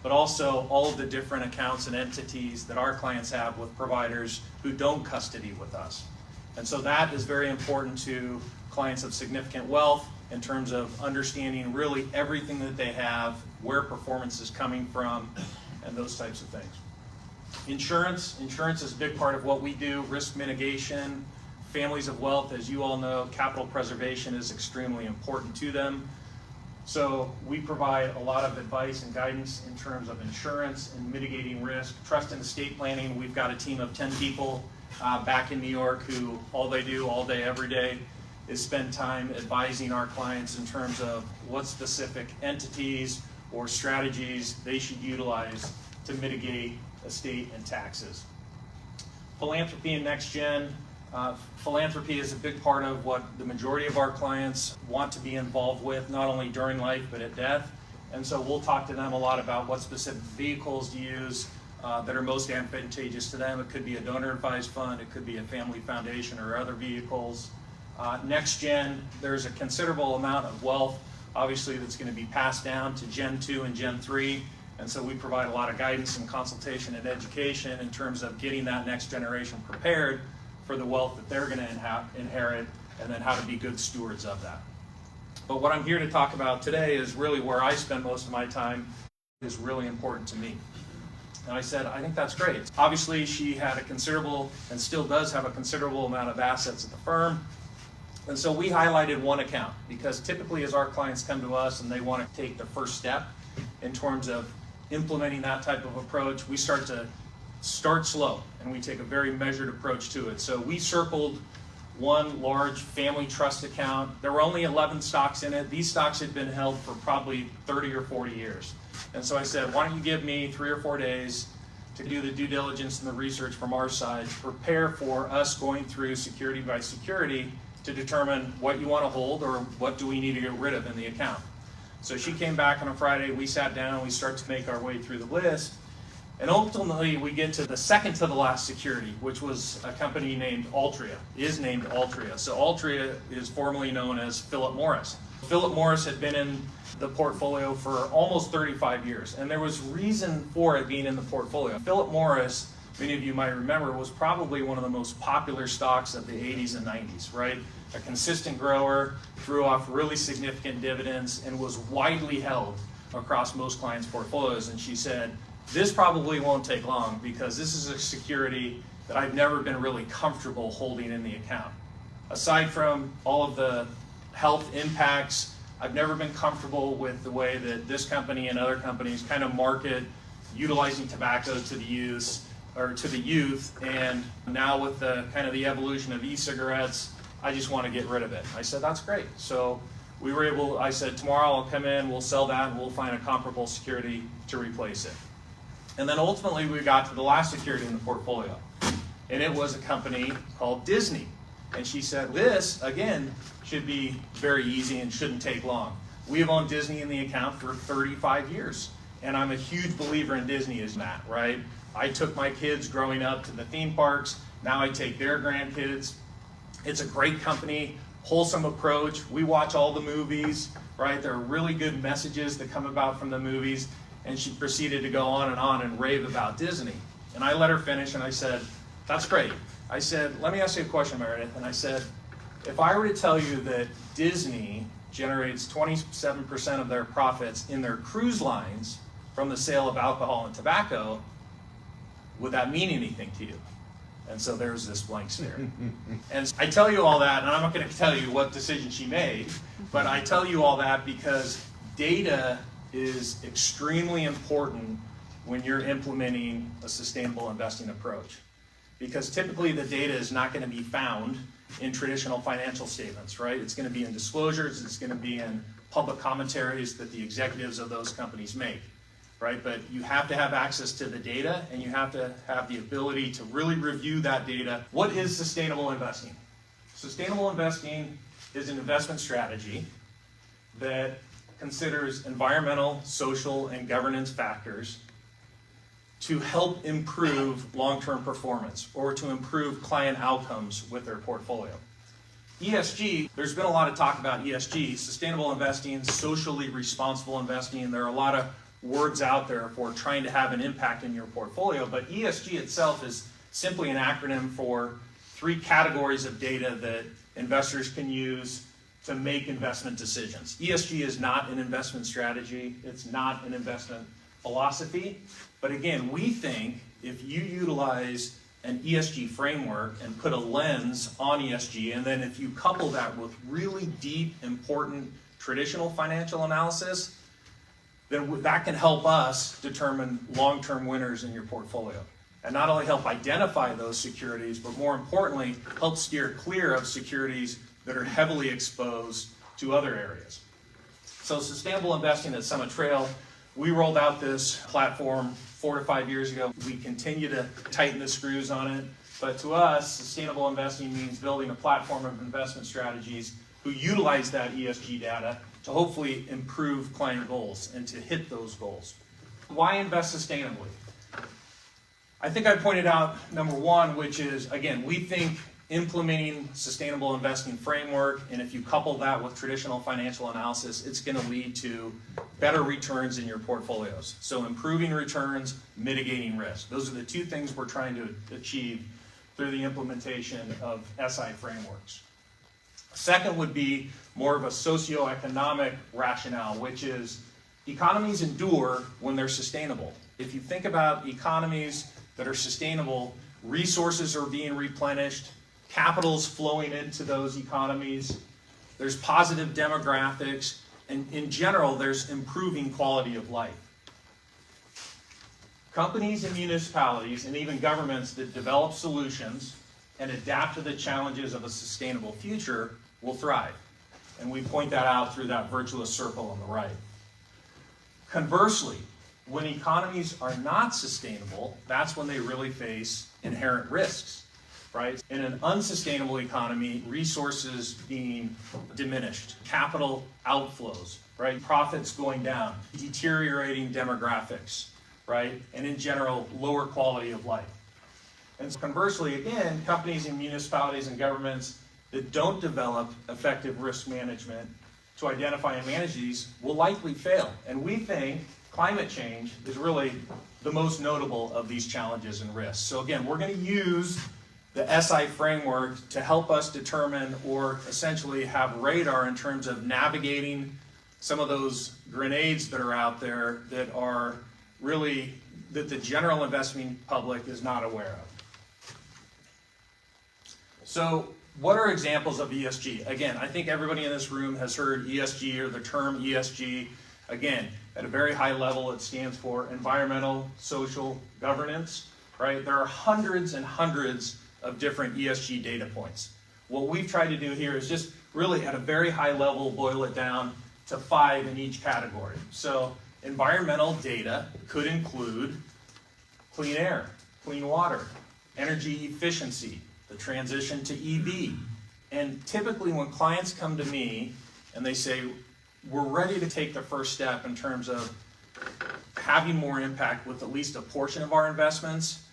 but also all of the different accounts and entities that our clients have with providers who don't custody with us. And so that is very important to clients of significant wealth in terms of understanding really everything that they have, where performance is coming from, and those types of things. Insurance is a big part of what we do. Risk mitigation, families of wealth, as you all know, capital preservation is extremely important to them. So we provide a lot of advice and guidance in terms of insurance and mitigating risk. Trust and estate planning, we've got a team of 10 people back in New York who all they do all day, every day is spend time advising our clients in terms of what specific entities or strategies they should utilize to mitigate estate and taxes. Philanthropy and next gen. Philanthropy is a big part of what the majority of our clients want to be involved with, not only during life but at death. And so we'll talk to them a lot about what specific vehicles to use that are most advantageous to them. It could be a donor advised fund, it could be a family foundation or other vehicles. Next gen, there's a considerable amount of wealth, obviously, that's going to be passed down to Gen 2 and Gen 3. And so we provide a lot of guidance and consultation and education in terms of getting that next generation prepared for the wealth that they're going to inherit, and then how to be good stewards of that. But what I'm here to talk about today is really where I spend most of my time, is really important to me. And I said, I think that's great. Obviously, she had a considerable, and still does have a considerable amount of assets at the firm. And so we highlighted one account, because typically as our clients come to us and they want to take the first step in terms of implementing that type of approach, we start slow and we take a very measured approach to it. So we circled one large family trust account. There were only 11 stocks in it. These stocks had been held for probably 30 or 40 years. And so I said, why don't you give me 3 or 4 days to do the due diligence and the research from our side, to prepare for us going through security by security to determine what you want to hold or what do we need to get rid of in the account. So she came back on a Friday, we sat down, we start to make our way through the list, and ultimately we get to the second to the last security, which was a company named Altria, is named Altria. So Altria is formerly known as Philip Morris. Philip Morris had been in the portfolio for almost 35 years, and there was reason for it being in the portfolio. Philip Morris, many of you might remember, was probably one of the most popular stocks of the 80s and 90s, right? A consistent grower, threw off really significant dividends, and was widely held across most clients' portfolios. And she said, this probably won't take long because this is a security that I've never been really comfortable holding in the account. Aside from all of the health impacts, I've never been comfortable with the way that this company and other companies kind of market utilizing tobacco to the youth, and now with the kind of the evolution of e-cigarettes, I just want to get rid of it. I said, that's great. So we were able, I said, tomorrow I'll come in, we'll sell that, and we'll find a comparable security to replace it. And then ultimately we got to the last security in the portfolio, and it was a company called Disney. And she said, this, again, should be very easy and shouldn't take long. We have owned Disney in the account for 35 years, and I'm a huge believer in Disney as that, right? I took my kids growing up to the theme parks, now I take their grandkids. It's a great company, wholesome approach. We watch all the movies, right? There are really good messages that come about from the movies. And she proceeded to go on and rave about Disney. And I let her finish, and I said, that's great. I said, let me ask you a question, Meredith. And I said, if I were to tell you that Disney generates 27% of their profits in their cruise lines from the sale of alcohol and tobacco, would that mean anything to you? And so there's this blank stare. And I tell you all that, and I'm not going to tell you what decision she made, but I tell you all that because data is extremely important when you're implementing a sustainable investing approach. Because typically the data is not going to be found in traditional financial statements, right? It's going to be in disclosures, it's going to be in public commentaries that the executives of those companies make, right? But you have to have access to the data, and you have to have the ability to really review that data. What is sustainable investing? Sustainable investing is an investment strategy that considers environmental, social, and governance factors to help improve long-term performance or to improve client outcomes with their portfolio. ESG, there's been a lot of talk about ESG, sustainable investing, socially responsible investing. There are a lot of words out there for trying to have an impact in your portfolio, but ESG itself is simply an acronym for 3 categories of data that investors can use to make investment decisions. ESG is not an investment strategy. It's not an investment philosophy. But again, we think if you utilize an ESG framework and put a lens on ESG, and then if you couple that with really deep, important traditional financial analysis, then that can help us determine long-term winners in your portfolio. And not only help identify those securities, but more importantly, help steer clear of securities that are heavily exposed to other areas. So sustainable investing at Summit Trail, we rolled out this platform 4 to 5 years ago. We continue to tighten the screws on it. But to us, sustainable investing means building a platform of investment strategies who utilize that ESG data to hopefully improve client goals and to hit those goals. Why invest sustainably? I think I pointed out number 1, which is, again, we think implementing sustainable investing framework, and if you couple that with traditional financial analysis, it's going to lead to better returns in your portfolios. So improving returns, mitigating risk. Those are the 2 things we're trying to achieve through the implementation of SI frameworks. Second would be more of a socioeconomic rationale, which is economies endure when they're sustainable. If you think about economies that are sustainable, resources are being replenished, capital's flowing into those economies, there's positive demographics, and in general, there's improving quality of life. Companies and municipalities and even governments that develop solutions and adapt to the challenges of a sustainable future will thrive. And we point that out through that virtuous circle on the right. Conversely, when economies are not sustainable, that's when they really face inherent risks, right? In an unsustainable economy, resources being diminished, capital outflows, right? Profits going down, deteriorating demographics, right? And in general, lower quality of life. And so conversely, again, companies and municipalities and governments that don't develop effective risk management to identify and manage these will likely fail. And we think climate change is really the most notable of these challenges and risks. So again, we're going to use the SI framework to help us determine or essentially have radar in terms of navigating some of those grenades that are out there that are really, that the general investing public is not aware of. So what are examples of ESG? Again, I think everybody in this room has heard ESG or the term ESG. Again, at a very high level, it stands for environmental, social, governance, right? There are hundreds and hundreds of different ESG data points. What we've tried to do here is just really at a very high level, boil it down to 5 in each category. So environmental data could include clean air, clean water, energy efficiency, the transition to EV. And typically when clients come to me and they say, we're ready to take the first step in terms of having more impact with at least a portion of our investments,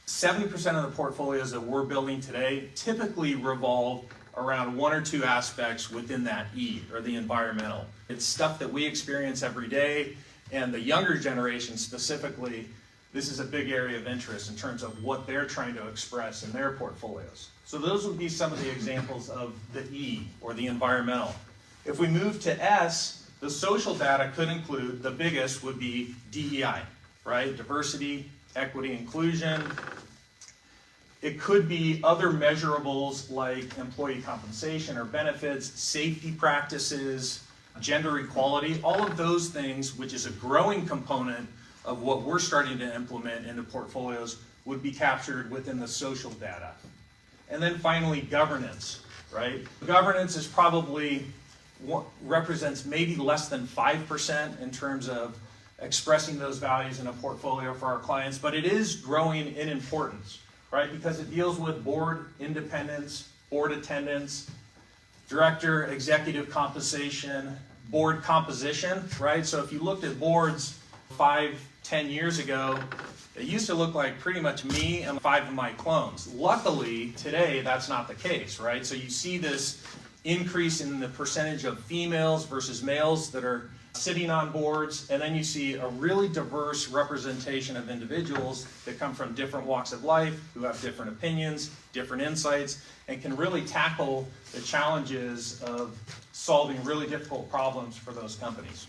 70% of the portfolios that we're building today typically revolve around 1 or 2 aspects within that E, or the environmental. It's stuff that we experience every day, and the younger generation specifically, this is a big area of interest in terms of what they're trying to express in their portfolios. So those would be some of the examples of the E, or the environmental. If we move to S, the social data could include, the biggest would be DEI, right? Diversity, equity, inclusion. It could be other measurables like employee compensation or benefits, safety practices, gender equality, all of those things, which is a growing component of what we're starting to implement into portfolios, would be captured within the social data. And then finally, governance, right? Governance is probably represents maybe less than 5% in terms of expressing those values in a portfolio for our clients, but it is growing in importance, right? Because it deals with board independence, board attendance, director, executive compensation, board composition, right? So if you looked at boards 5, 10 years ago, it used to look like pretty much me and 5 of my clones. Luckily, today, that's not the case, right? So you see this increase in the percentage of females versus males that are sitting on boards, and then you see a really diverse representation of individuals that come from different walks of life, who have different opinions, different insights, and can really tackle the challenges of solving really difficult problems for those companies.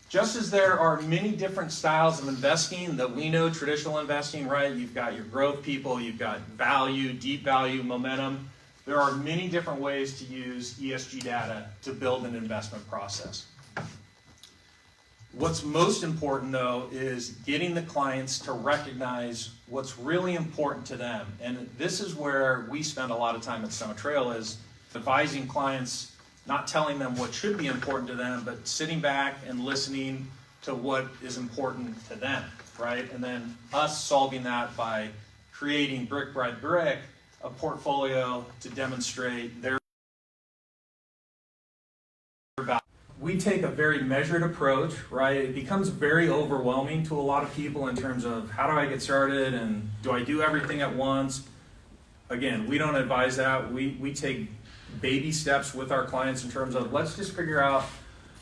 Just as there are many different styles of investing that we know, traditional investing, right? You've got your growth people, you've got value, deep value, momentum. There are many different ways to use ESG data to build an investment process. What's most important, though, is getting the clients to recognize what's really important to them. And this is where we spend a lot of time at Summit Trail, is advising clients, not telling them what should be important to them, but sitting back and listening to what is important to them, right? And then us solving that by creating brick by brick a portfolio to demonstrate their value. We take a very measured approach, right? It becomes very overwhelming to a lot of people in terms of how do I get started and do I do everything at once? Again, we don't advise that. We take baby steps with our clients in terms of let's just figure out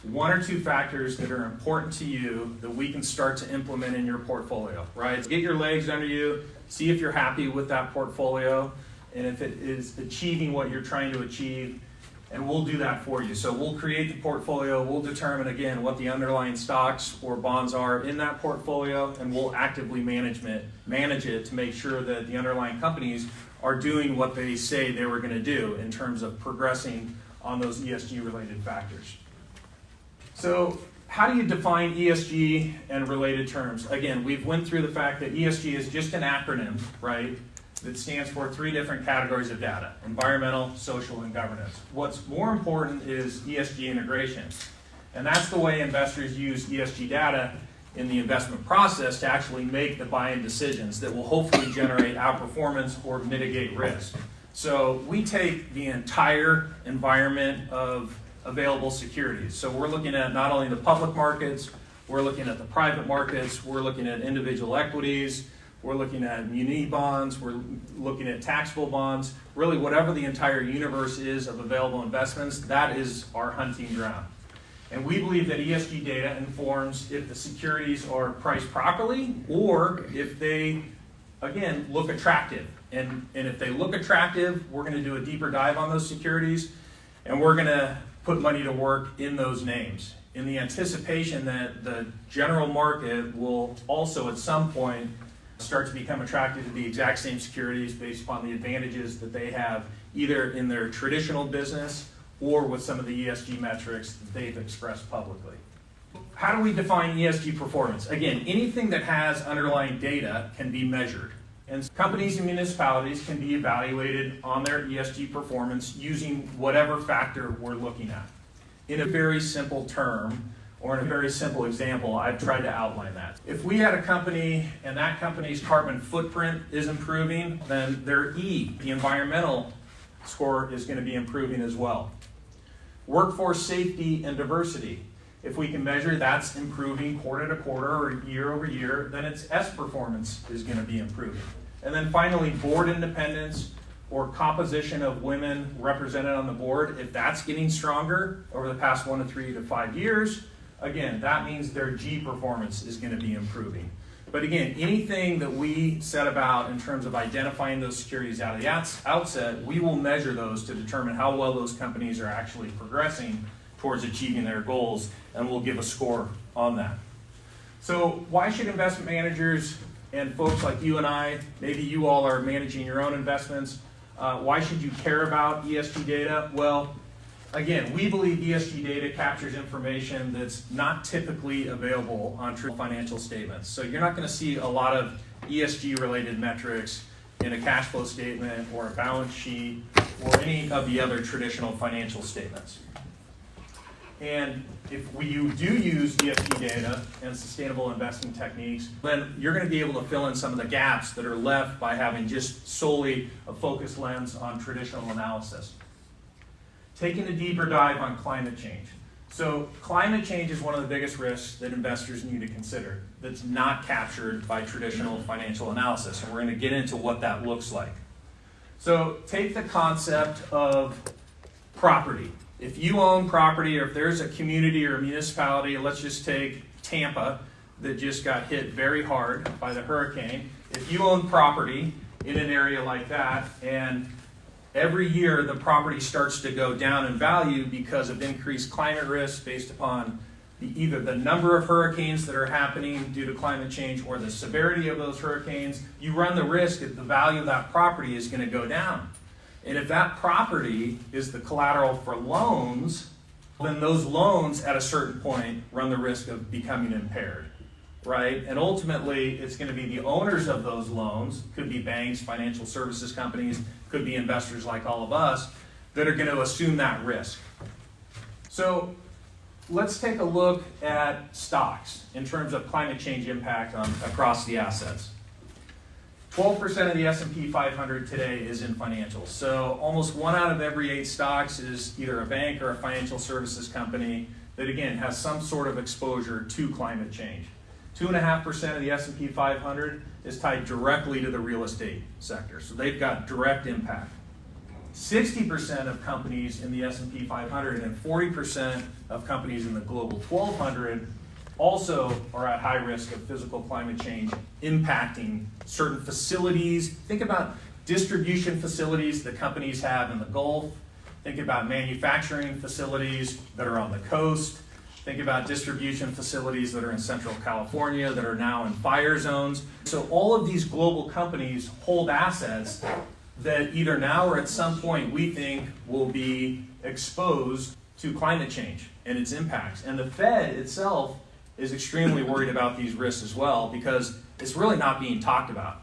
1 or 2 factors that are important to you that we can start to implement in your portfolio, right? Get your legs under you, see if you're happy with that portfolio and if it is achieving what you're trying to achieve, and we'll do that for you. So we'll create the portfolio, we'll determine again what the underlying stocks or bonds are in that portfolio, and we'll actively manage it to make sure that the underlying companies are doing what they say they were going to do in terms of progressing on those ESG related factors. So how do you define ESG and related terms? Again, we've went through the fact that ESG is just an acronym, right? that stands for 3 different categories of data: environmental, social, and governance. What's more important is ESG integration. And that's the way investors use ESG data in the investment process to actually make the buy-in decisions that will hopefully generate outperformance or mitigate risk. So we take the entire environment of available securities. So we're looking at not only the public markets, we're looking at the private markets, we're looking at individual equities, we're looking at muni bonds, we're looking at taxable bonds. Really, whatever the entire universe is of available investments, that is our hunting ground. And we believe that ESG data informs if the securities are priced properly or if they, again, look attractive. And if they look attractive, we're going to do a deeper dive on those securities, and we're going to put money to work in those names in the anticipation that the general market will also at some point start to become attracted to the exact same securities based upon the advantages that they have either in their traditional business or with some of the ESG metrics that they've expressed publicly. How do we define ESG performance? Again, anything that has underlying data can be measured. And companies and municipalities can be evaluated on their ESG performance using whatever factor we're looking at. In a very simple term, or in a very simple example, I've tried to outline that. If we had a company and that company's carbon footprint is improving, then their E, the environmental score, is going to be improving as well. Workforce safety and diversity. If we can measure that's improving quarter to quarter or year over year, then its S performance is going to be improving. And then finally, board independence or composition of women represented on the board. If that's getting stronger over the past 1 to 3 to 5 years, again, that means their G performance is going to be improving. But again, anything that we set about in terms of identifying those securities out of the outset, we will measure those to determine how well those companies are actually progressing towards achieving their goals, and we'll give a score on that. So why should investment managers and folks like you and I, maybe you all are managing your own investments, why should you care about ESG data? Well, again, we believe ESG data captures information that's not typically available on true financial statements. So you're not going to see a lot of ESG-related metrics in a cash flow statement or a balance sheet or any of the other traditional financial statements. And if you do use ESG data and sustainable investing techniques, then you're going to be able to fill in some of the gaps that are left by having just solely a focused lens on traditional analysis. Taking a deeper dive on climate change. So climate change is one of the biggest risks that investors need to consider that's not captured by traditional financial analysis, and we're going to get into what that looks like. So take the concept of property. If you own property, or if there's a community or a municipality, let's just take Tampa that just got hit very hard by the hurricane. If you own property in an area like that, and every year the property starts to go down in value because of increased climate risk based upon either the number of hurricanes that are happening due to climate change or the severity of those hurricanes, you run the risk that the value of that property is going to go down. And if that property is the collateral for loans, then those loans at a certain point run the risk of becoming impaired, right? And ultimately, it's going to be the owners of those loans, could be banks, financial services companies, could be investors like all of us, that are going to assume that risk. So let's take a look at stocks in terms of climate change impact across the assets. 12% of the S&P 500 today is in financials. So almost 1 out of every 8 stocks is either a bank or a financial services company that, again, has some sort of exposure to climate change. 2.5% of the S&P 500 is tied directly to the real estate sector. So they've got direct impact. 60% of companies in the S&P 500 and 40% of companies in the Global 1200 also are at high risk of physical climate change impacting certain facilities. Think about distribution facilities that companies have in the Gulf. Think about manufacturing facilities that are on the coast. Think about distribution facilities that are in Central California that are now in fire zones. So all of these global companies hold assets that either now or at some point we think will be exposed to climate change and its impacts. And the Fed itself is extremely worried about these risks as well because it's really not being talked about.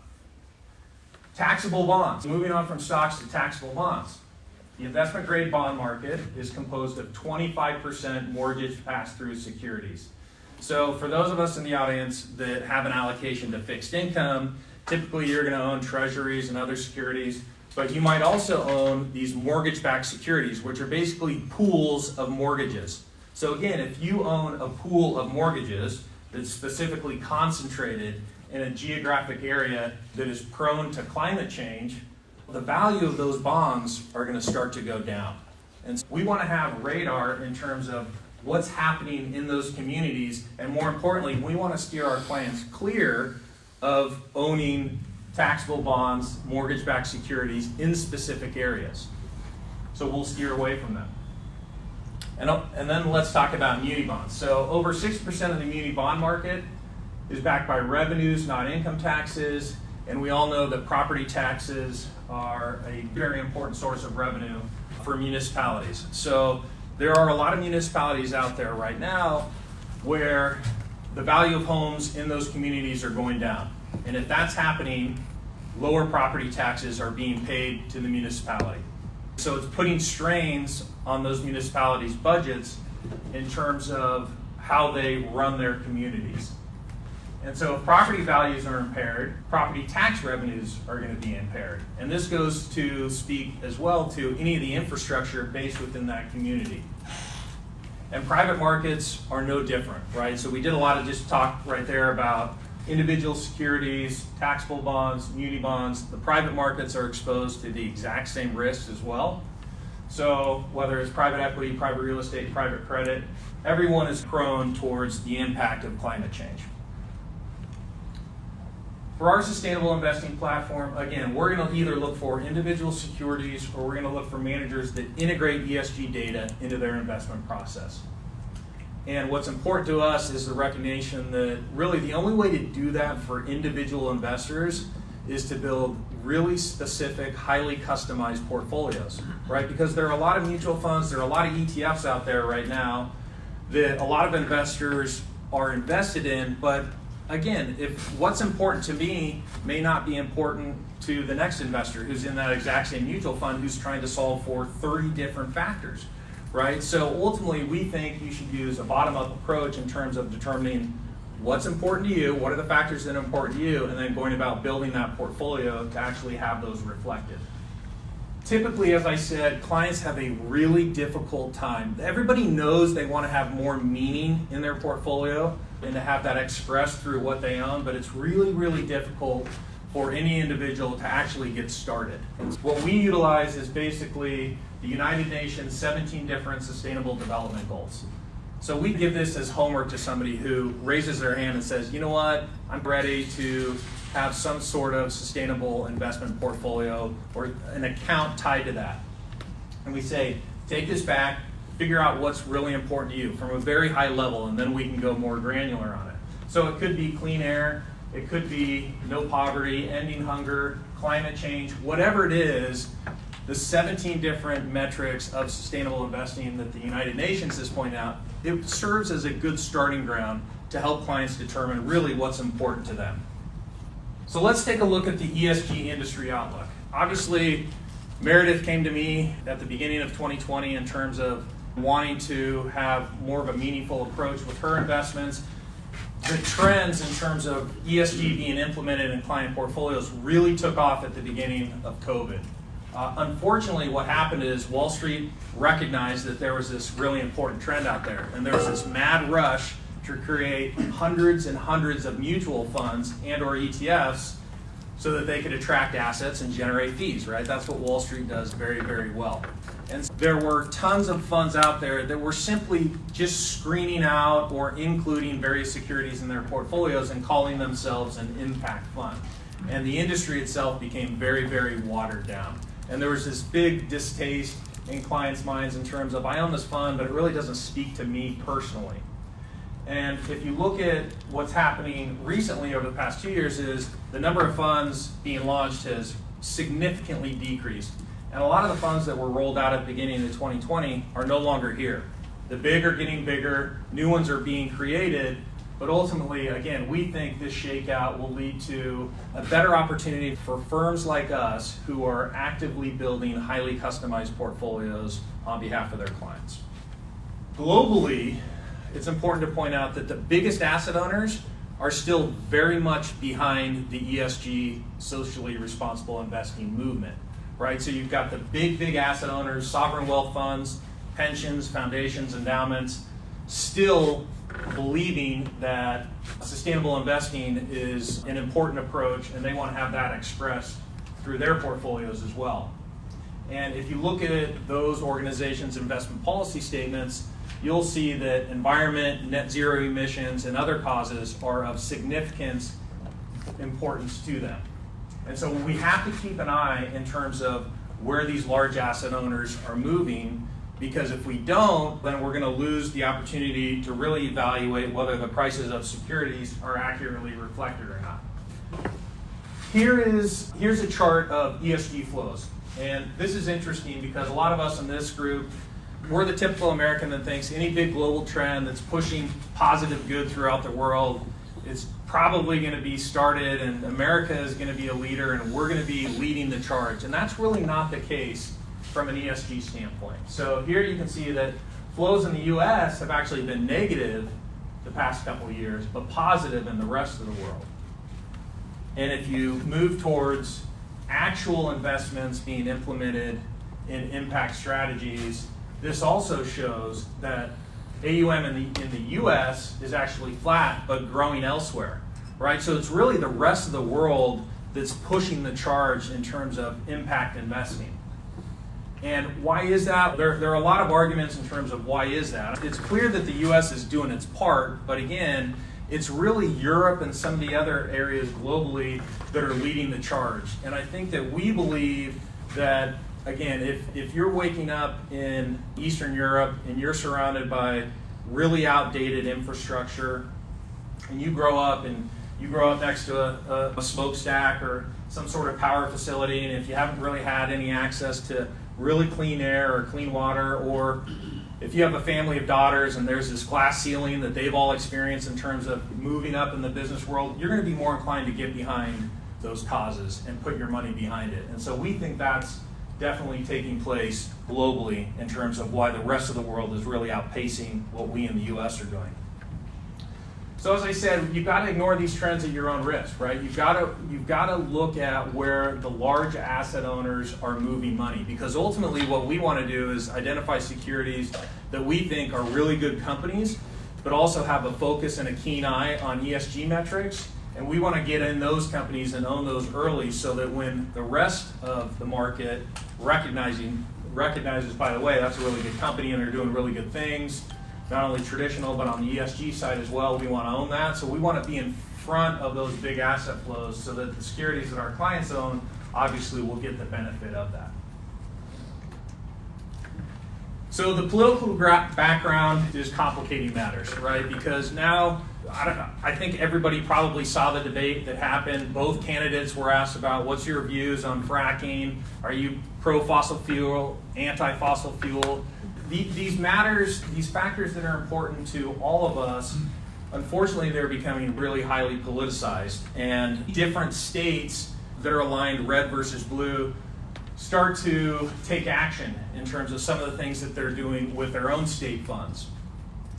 Taxable bonds. Moving on from stocks to taxable bonds. The investment grade bond market is composed of 25% mortgage pass-through securities. So for those of us in the audience that have an allocation to fixed income, typically you're going to own treasuries and other securities, but you might also own these mortgage-backed securities, which are basically pools of mortgages. So again, if you own a pool of mortgages that's specifically concentrated in a geographic area that is prone to climate change, the value of those bonds are going to start to go down. And so we want to have radar in terms of what's happening in those communities, and more importantly, we want to steer our clients clear of owning taxable bonds, mortgage-backed securities in specific areas. So we'll steer away from them. And then let's talk about muni bonds. So over 60% of the muni bond market is backed by revenues, not income taxes, and we all know that property taxes are a very important source of revenue for municipalities. So there are a lot of municipalities out there right now where the value of homes in those communities are going down. And if that's happening, lower property taxes are being paid to the municipality. So it's putting strains on those municipalities' budgets in terms of how they run their communities. And so if property values are impaired, property tax revenues are going to be impaired. And this goes to speak as well to any of the infrastructure based within that community. And private markets are no different, right? So we did a lot of just talk right there about individual securities, taxable bonds, muni bonds. The private markets are exposed to the exact same risks as well. So whether it's private equity, private real estate, private credit, everyone is prone towards the impact of climate change. For our sustainable investing platform, again, we're going to either look for individual securities or we're going to look for managers that integrate ESG data into their investment process. And what's important to us is the recognition that really the only way to do that for individual investors is to build really specific, highly customized portfolios, right? Because there are a lot of mutual funds, there are a lot of ETFs out there right now that a lot of investors are invested in, but again, if what's important to me may not be important to the next investor who's in that exact same mutual fund who's trying to solve for 30 different factors, right? So ultimately, we think you should use a bottom-up approach in terms of determining what's important to you, what are the factors that are important to you, and then going about building that portfolio to actually have those reflected. Typically, as I said, clients have a really difficult time. Everybody knows they want to have more meaning in their portfolio and to have that expressed through what they own, but it's really, really difficult for any individual to actually get started. And what we utilize is basically the United Nations 17 different sustainable development goals. So we give this as homework to somebody who raises their hand and says, you know what, I'm ready to have some sort of sustainable investment portfolio or an account tied to that. And we say, take this back, figure out what's really important to you from a very high level, and then we can go more granular on it. So it could be clean air, it could be no poverty, ending hunger, climate change, whatever it is, the 17 different metrics of sustainable investing that the United Nations has pointed out, it serves as a good starting ground to help clients determine really what's important to them. So let's take a look at the ESG industry outlook. Obviously, Meredith came to me at the beginning of 2020 in terms of wanting to have more of a meaningful approach with her investments. The trends in terms of ESG being implemented in client portfolios really took off at the beginning of COVID. Unfortunately, what happened is Wall Street recognized that there was this really important trend out there, and there was this mad rush to create hundreds and hundreds of mutual funds and or ETFs so that they could attract assets and generate fees, right? That's what Wall Street does very, very well. And there were tons of funds out there that were simply just screening out or including various securities in their portfolios and calling themselves an impact fund. And the industry itself became very, very watered down. And there was this big distaste in clients' minds in terms of, I own this fund, but it really doesn't speak to me personally. And if you look at what's happening recently over the past 2 years is the number of funds being launched has significantly decreased. And a lot of the funds that were rolled out at the beginning of 2020 are no longer here. The big are getting bigger, new ones are being created, But ultimately, again, we think this shakeout will lead to a better opportunity for firms like us who are actively building highly customized portfolios on behalf of their clients. Globally, it's important to point out that the biggest asset owners are still very much behind the ESG, socially responsible investing movement, right? So you've got the big asset owners, sovereign wealth funds, pensions, foundations, endowments, still believing that sustainable investing is an important approach, and they want to have that expressed through their portfolios as well. And if you look at those organizations' investment policy statements, you'll see that environment, net zero emissions, and other causes are of significant importance to them. And so we have to keep an eye in terms of where these large asset owners are moving, because if we don't, then we're going to lose the opportunity to really evaluate whether the prices of securities are accurately reflected or not. Here's a chart of ESG flows. And this is interesting because a lot of us in this group, we're the typical American that thinks any big global trend that's pushing positive good throughout the world is probably going to be started, and America is going to be a leader, and we're going to be leading the charge. And that's really not the case from an ESG standpoint. So here you can see that flows in the US have actually been negative the past couple of years, but positive in the rest of the world. And if you move towards actual investments being implemented in impact strategies, this also shows that AUM in the US is actually flat, but growing elsewhere, right? So it's really the rest of the world that's pushing the charge in terms of impact investing. And why is that? There are a lot of arguments in terms of why is that. It's clear that the US is doing its part, but again, it's really Europe and some of the other areas globally that are leading the charge. And I think that we believe that, again, if you're waking up in Eastern Europe and you're surrounded by really outdated infrastructure, and you grow up next to a smokestack or some sort of power facility, and if you haven't really had any access to really clean air or clean water, or if you have a family of daughters and there's this glass ceiling that they've all experienced in terms of moving up in the business world, you're going to be more inclined to get behind those causes and put your money behind it. And so we think that's definitely taking place globally in terms of why the rest of the world is really outpacing what we in the US are doing. So as I said, you've got to ignore these trends at your own risk, right? You've got to look at where the large asset owners are moving money, because ultimately what we want to do is identify securities that we think are really good companies, but also have a focus and a keen eye on ESG metrics. And we want to get in those companies and own those early, so that when the rest of the market recognizes, by the way, that's a really good company and they're doing really good things, not only traditional, but on the ESG side as well, we want to own that. So we want to be in front of those big asset flows so that the securities that our clients own obviously will get the benefit of that. So the political background is complicating matters, right? Because now, I think everybody probably saw the debate that happened. Both candidates were asked about, what's your views on fracking? Are you pro-fossil fuel, anti-fossil fuel? These matters, these factors that are important to all of us, unfortunately, they're becoming really highly politicized. And different states that are aligned red versus blue start to take action in terms of some of the things that they're doing with their own state funds.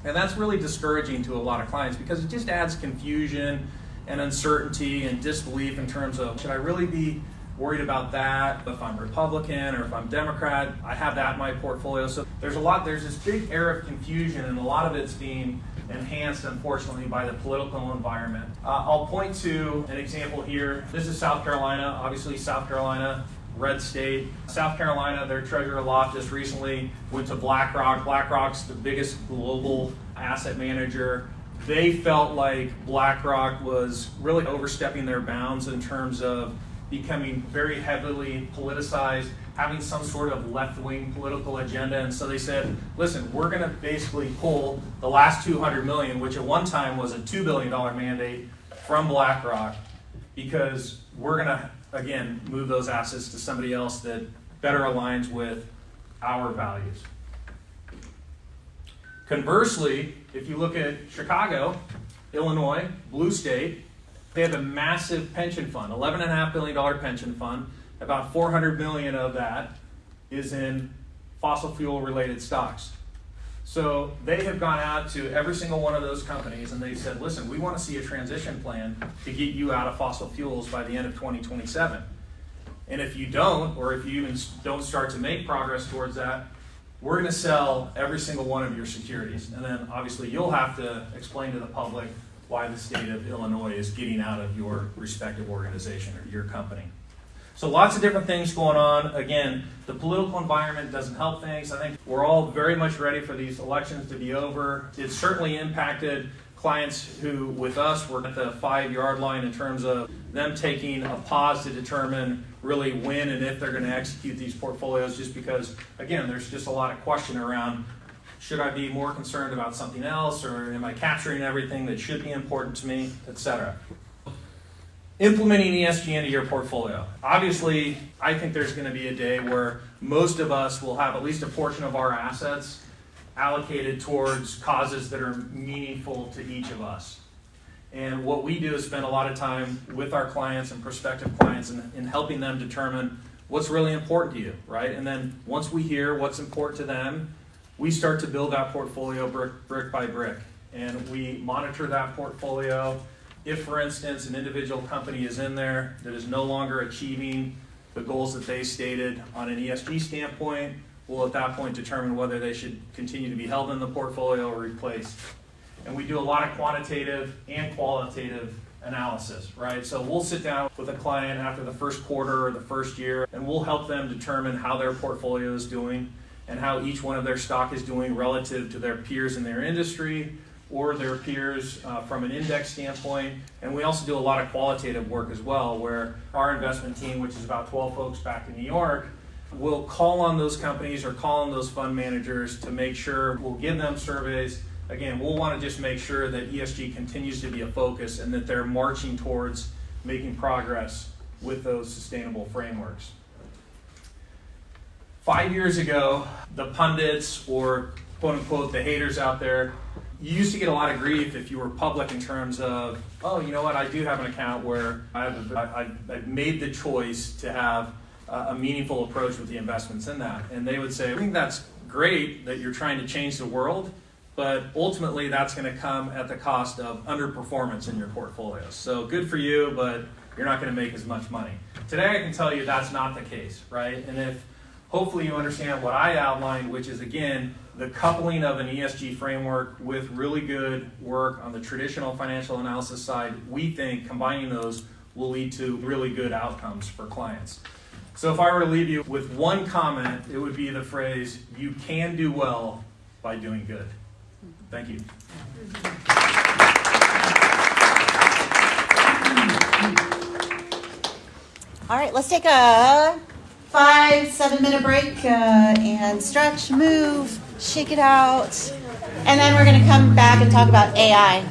And that's really discouraging to a lot of clients, because it just adds confusion and uncertainty and disbelief in terms of, should I really be worried about that? If I'm Republican or if I'm Democrat, I have that in my portfolio. So there's this big air of confusion, and a lot of it's being enhanced, unfortunately, by the political environment. I'll point to an example here. This is South Carolina. Obviously, South Carolina, red state. South Carolina, their treasurer Locke just recently went to BlackRock. BlackRock's the biggest global asset manager. They felt like BlackRock was really overstepping their bounds in terms of becoming very heavily politicized, having some sort of left-wing political agenda. And so they said, listen, we're going to basically pull the last $200 million, which at one time was a $2 billion mandate, from BlackRock, because we're going to, again, move those assets to somebody else that better aligns with our values. Conversely, if you look at Chicago, Illinois, blue state, they have a massive pension fund, $11.5 billion pension fund. About $400 million of that is in fossil fuel related stocks. So they have gone out to every single one of those companies and they said, listen, we want to see a transition plan to get you out of fossil fuels by the end of 2027. And if you don't, or if you even don't start to make progress towards that, we're going to sell every single one of your securities. And then obviously you'll have to explain to the public why the state of Illinois is getting out of your respective organization or your company. So lots of different things going on. Again, the political environment doesn't help things. I think we're all very much ready for these elections to be over. It's certainly impacted clients who, with us, were at the 5-yard line in terms of them taking a pause to determine really when and if they're going to execute these portfolios, just because, again, there's just a lot of question around, should I be more concerned about something else, or am I capturing everything that should be important to me, etc. Implementing ESG into your portfolio. Obviously, I think there's going to be a day where most of us will have at least a portion of our assets allocated towards causes that are meaningful to each of us. And what we do is spend a lot of time with our clients and prospective clients in helping them determine what's really important to you, right? And then once we hear what's important to them, we start to build that portfolio brick by brick. And we monitor that portfolio. If, for instance, an individual company is in there that is no longer achieving the goals that they stated on an ESG standpoint, we'll at that point determine whether they should continue to be held in the portfolio or replaced. And we do a lot of quantitative and qualitative analysis, right? So we'll sit down with a client after the first quarter or the first year, and we'll help them determine how their portfolio is doing and how each one of their stock is doing relative to their peers in their industry or their peers from an index standpoint. And we also do a lot of qualitative work as well, where our investment team, which is about 12 folks back in New York, will call on those companies or call on those fund managers to make sure, we'll give them surveys. Again, we'll want to just make sure that ESG continues to be a focus and that they're marching towards making progress with those sustainable frameworks. 5 years ago, the pundits or quote unquote the haters out there, you used to get a lot of grief if you were public in terms of, oh, you know what, I do have an account where I've made the choice to have a meaningful approach with the investments in that. And they would say, I think that's great that you're trying to change the world, but ultimately that's going to come at the cost of underperformance in your portfolios. So good for you, but you're not going to make as much money. Today I can tell you that's not the case, right? And if hopefully you understand what I outlined, which is again, the coupling of an ESG framework with really good work on the traditional financial analysis side, we think combining those will lead to really good outcomes for clients. So if I were to leave you with one comment, it would be the phrase, you can do well by doing good. Thank you. All right, let's take a 5-7 minute break and stretch, move, shake it out. And then we're going to come back and talk about AI.